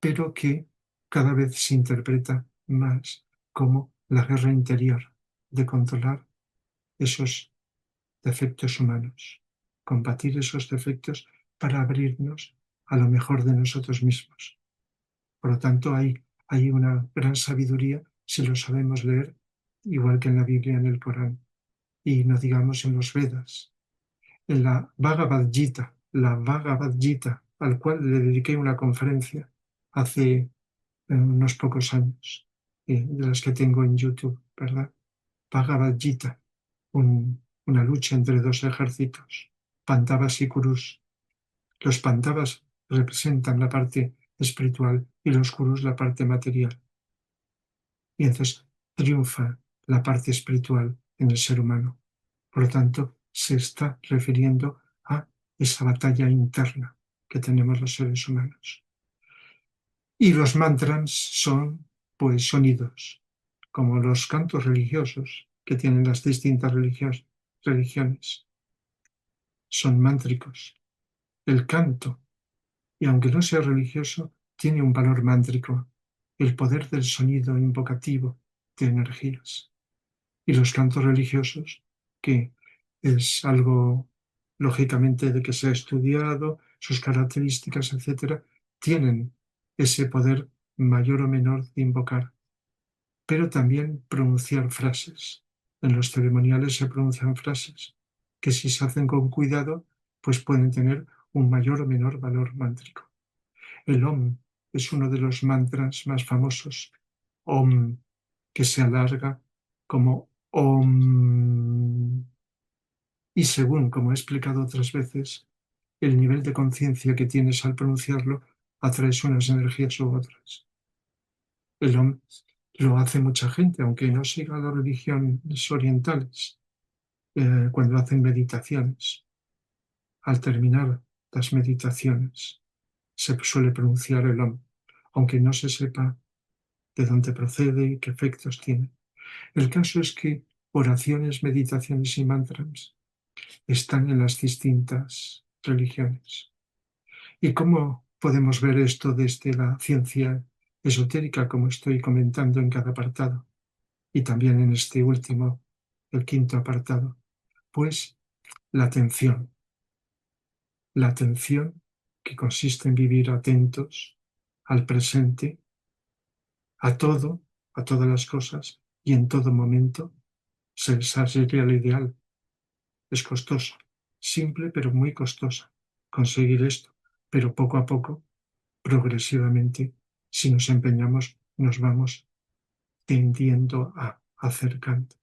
pero que cada vez se interpreta más como la guerra interior, de controlar esos defectos humanos, combatir esos defectos para abrirnos a lo mejor de nosotros mismos. Por lo tanto, hay una gran sabiduría si lo sabemos leer, igual que en la Biblia, en el Corán, y no digamos en los Vedas. En la Bhagavad Gita, al cual le dediqué una conferencia hace unos pocos años, de las que tengo en YouTube, ¿verdad? Bhagavad Gita, una lucha entre dos ejércitos, Pandavas y Kurus. Los Pandavas representan la parte espiritual y los Kurus la parte material. Y entonces triunfa la parte espiritual en el ser humano. Por lo tanto, se está refiriendo a esa batalla interna que tenemos los seres humanos. Y los mantras son, pues, sonidos, como los cantos religiosos que tienen las distintas religiones. Son mántricos. el canto, y aunque no sea religioso, tiene un valor mántrico, el poder del sonido invocativo de energías. Y los cantos religiosos, que es algo lógicamente de que se ha estudiado, sus características, etcétera, tienen ese poder mayor o menor de invocar, pero también pronunciar frases. En los ceremoniales se pronuncian frases que si se hacen con cuidado, pues pueden tener un mayor o menor valor mántrico. El Om es uno de los mantras más famosos. Om, que se alarga como Om. Y según, como he explicado otras veces, el nivel de conciencia que tienes al pronunciarlo atraes unas energías u otras. El Om lo hace mucha gente, aunque no siga las religiones orientales, cuando hacen meditaciones. Al terminar las meditaciones, se suele pronunciar el Om, aunque no se sepa de dónde procede y qué efectos tiene. El caso es que oraciones, meditaciones y mantras están en las distintas religiones. ¿Y cómo podemos ver esto desde la ciencia esotérica, como estoy comentando en cada apartado? Y también en este último, el quinto apartado. Pues la atención que consiste en vivir atentos al presente, a todo, a todas las cosas y en todo momento, sería lo ideal. Es costoso, simple pero muy costoso conseguir esto, pero poco a poco, progresivamente, si nos empeñamos, nos vamos tendiendo a acercando.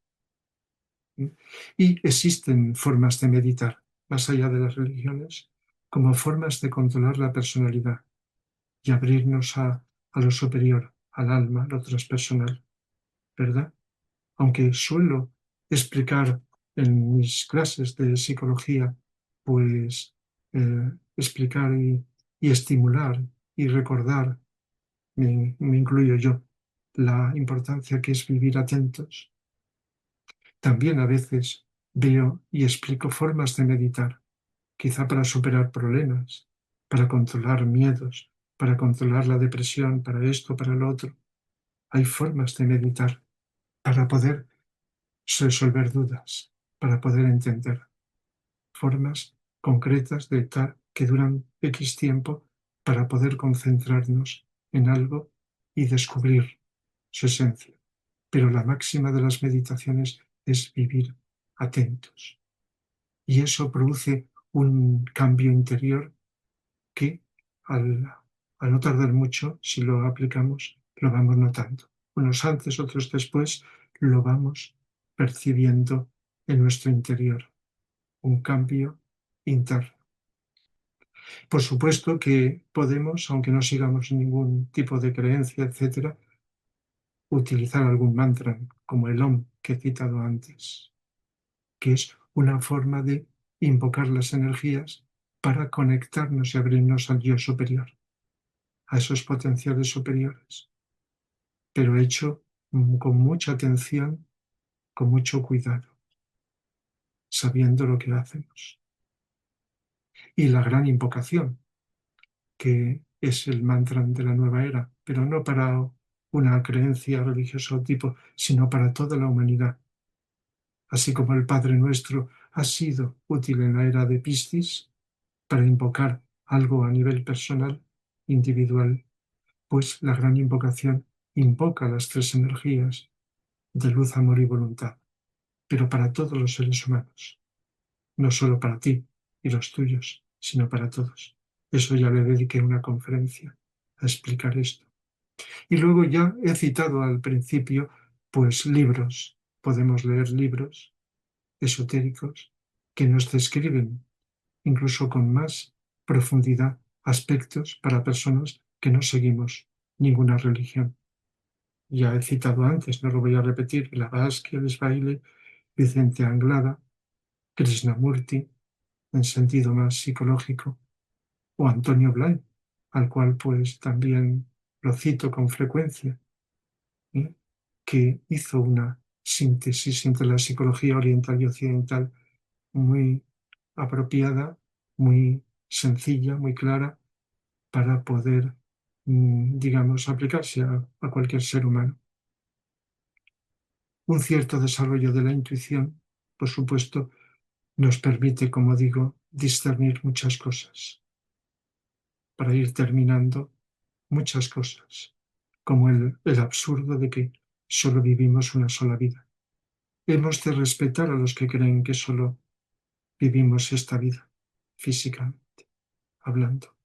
Y existen formas de meditar, más allá de las religiones, como formas de controlar la personalidad y abrirnos a lo superior, al alma, a lo transpersonal, ¿verdad? Aunque suelo explicar en mis clases de psicología, pues explicar y estimular y recordar, me incluyo yo, la importancia que es vivir atentos. También a veces veo y explico formas de meditar, quizá para superar problemas, para controlar miedos, para controlar la depresión, para esto, para lo otro. Hay formas de meditar para poder resolver dudas, para poder entender, formas concretas de tal que duran X tiempo para poder concentrarnos en algo y descubrir su esencia. Pero la máxima de las meditaciones es vivir atentos. Y eso produce un cambio interior que al no tardar mucho, si lo aplicamos, lo vamos notando. Unos antes, otros después, lo vamos percibiendo en nuestro interior, un cambio interno. Por supuesto que podemos, aunque no sigamos ningún tipo de creencia, etcétera, utilizar algún mantra como el Om que he citado antes, que es una forma de invocar las energías para conectarnos y abrirnos al yo superior, a esos potenciales superiores, pero hecho con mucha atención, con mucho cuidado, sabiendo lo que hacemos. Y la gran invocación, que es el mantra de la nueva era, pero no para una creencia religiosa o tipo, sino para toda la humanidad. Así como el Padre Nuestro ha sido útil en la era de Piscis para invocar algo a nivel personal, individual, pues la gran invocación invoca las tres energías de luz, amor y voluntad, pero para todos los seres humanos, no solo para ti y los tuyos, sino para todos. Eso ya le dediqué una conferencia a explicar esto. Y luego ya he citado al principio, pues libros. Podemos leer libros esotéricos que nos describen, incluso con más profundidad, aspectos para personas que no seguimos ninguna religión. Ya he citado antes, no lo voy a repetir, Blavatsky, Baile, Vicente Anglada, Krishnamurti, en sentido más psicológico, o Antonio Blay, al cual pues también lo cito con frecuencia, ¿eh? Que hizo una síntesis entre la psicología oriental y occidental muy apropiada, muy sencilla, muy clara, para poder, digamos, aplicarse a cualquier ser humano. Un cierto desarrollo de la intuición, por supuesto, nos permite, como digo, discernir muchas cosas, para ir terminando muchas cosas, como el absurdo de que solo vivimos una sola vida. Hemos de respetar a los que creen que solo vivimos esta vida, físicamente hablando,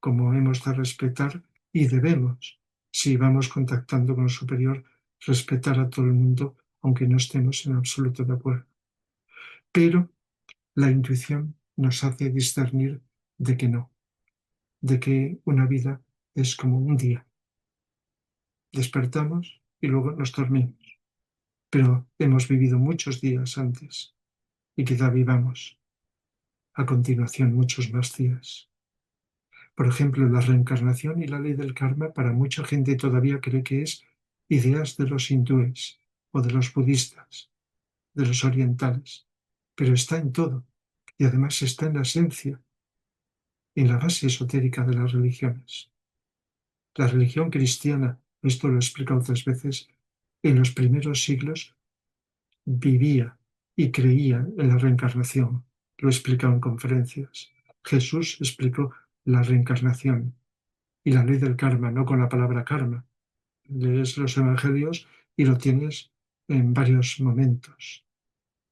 como hemos de respetar y debemos, si vamos contactando con el superior, respetar a todo el mundo, aunque no estemos en absoluto de acuerdo. Pero la intuición nos hace discernir de que no, de que una vida es como un día. Despertamos y luego nos dormimos, pero hemos vivido muchos días antes y quizá vivamos a continuación muchos más días. Por ejemplo, la reencarnación y la ley del karma para mucha gente todavía cree que es ideas de los hindúes o de los budistas, de los orientales, pero está en todo y además está en la esencia, en la base esotérica de las religiones. La religión cristiana, esto lo he explicado otras veces, en los primeros siglos vivía y creía en la reencarnación. Lo he explicado en conferencias. Jesús explicó la reencarnación y la ley del karma, no con la palabra karma. Lees los evangelios y lo tienes en varios momentos.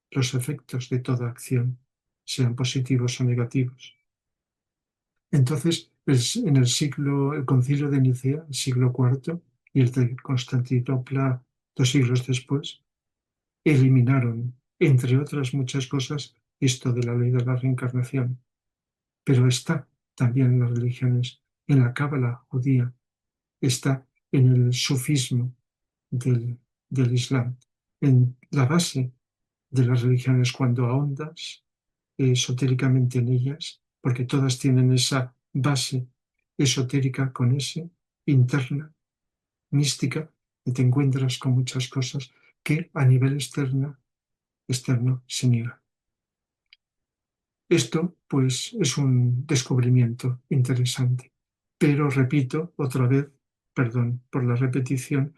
Los efectos de toda acción, sean positivos o negativos. Entonces, en el concilio de Nicea, el siglo IV, y el de Constantinopla 2 siglos después, eliminaron, entre otras muchas cosas, esto de la ley de la reencarnación. Pero está también en las religiones, en la cábala judía, está en el sufismo del Islam, en la base de las religiones cuando ahondas esotéricamente en ellas, porque todas tienen esa base esotérica con ese, interna, mística, y te encuentras con muchas cosas que a nivel externo se niegan. Esto, pues, es un descubrimiento interesante. Pero repito otra vez, perdón por la repetición,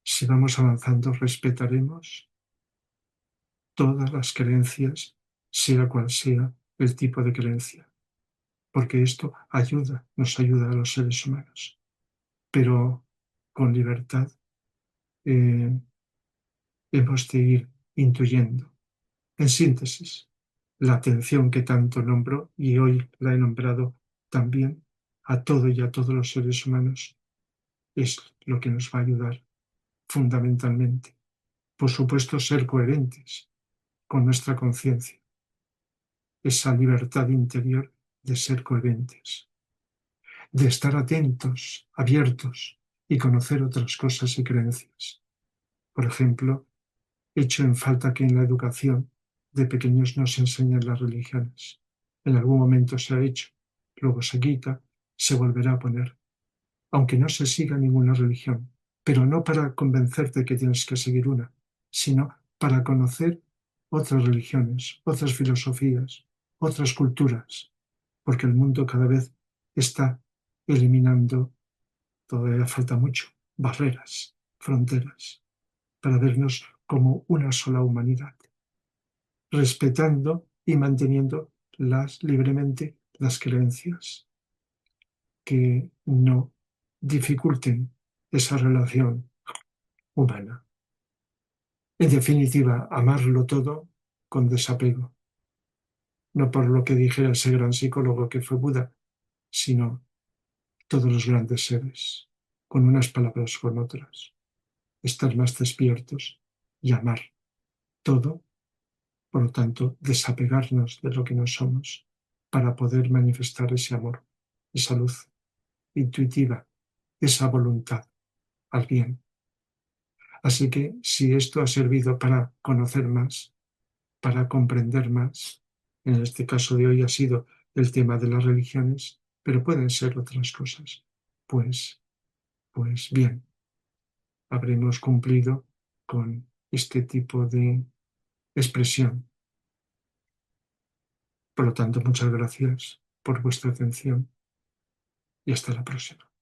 si vamos avanzando respetaremos todas las creencias, sea cual sea el tipo de creencia, porque esto nos ayuda a los seres humanos, pero con libertad hemos de ir intuyendo. En síntesis, la atención que tanto nombro, y hoy la he nombrado también a todo y a todos los seres humanos, es lo que nos va a ayudar fundamentalmente. Por supuesto, ser coherentes con nuestra conciencia, esa libertad interior de ser coherentes, de estar atentos, abiertos y conocer otras cosas y creencias. Por ejemplo, echo en falta que en la educación de pequeños nos enseñen las religiones. En algún momento se ha hecho, luego se quita, se volverá a poner, aunque no se siga ninguna religión, pero no para convencerte que tienes que seguir una, sino para conocer otras religiones, otras filosofías, otras culturas, porque el mundo cada vez está eliminando, todavía falta mucho, barreras, fronteras, para vernos como una sola humanidad, respetando y manteniendo libremente las creencias que no dificulten esa relación humana. En definitiva, amarlo todo con desapego, no por lo que dijera ese gran psicólogo que fue Buda, sino todos los grandes seres, con unas palabras o con otras, estar más despiertos y amar todo, por lo tanto, desapegarnos de lo que no somos para poder manifestar ese amor, esa luz intuitiva, esa voluntad al bien. Así que si esto ha servido para conocer más, para comprender más, en este caso de hoy ha sido el tema de las religiones, pero pueden ser otras cosas, pues, pues bien, habremos cumplido con este tipo de expresión. Por lo tanto, muchas gracias por vuestra atención y hasta la próxima.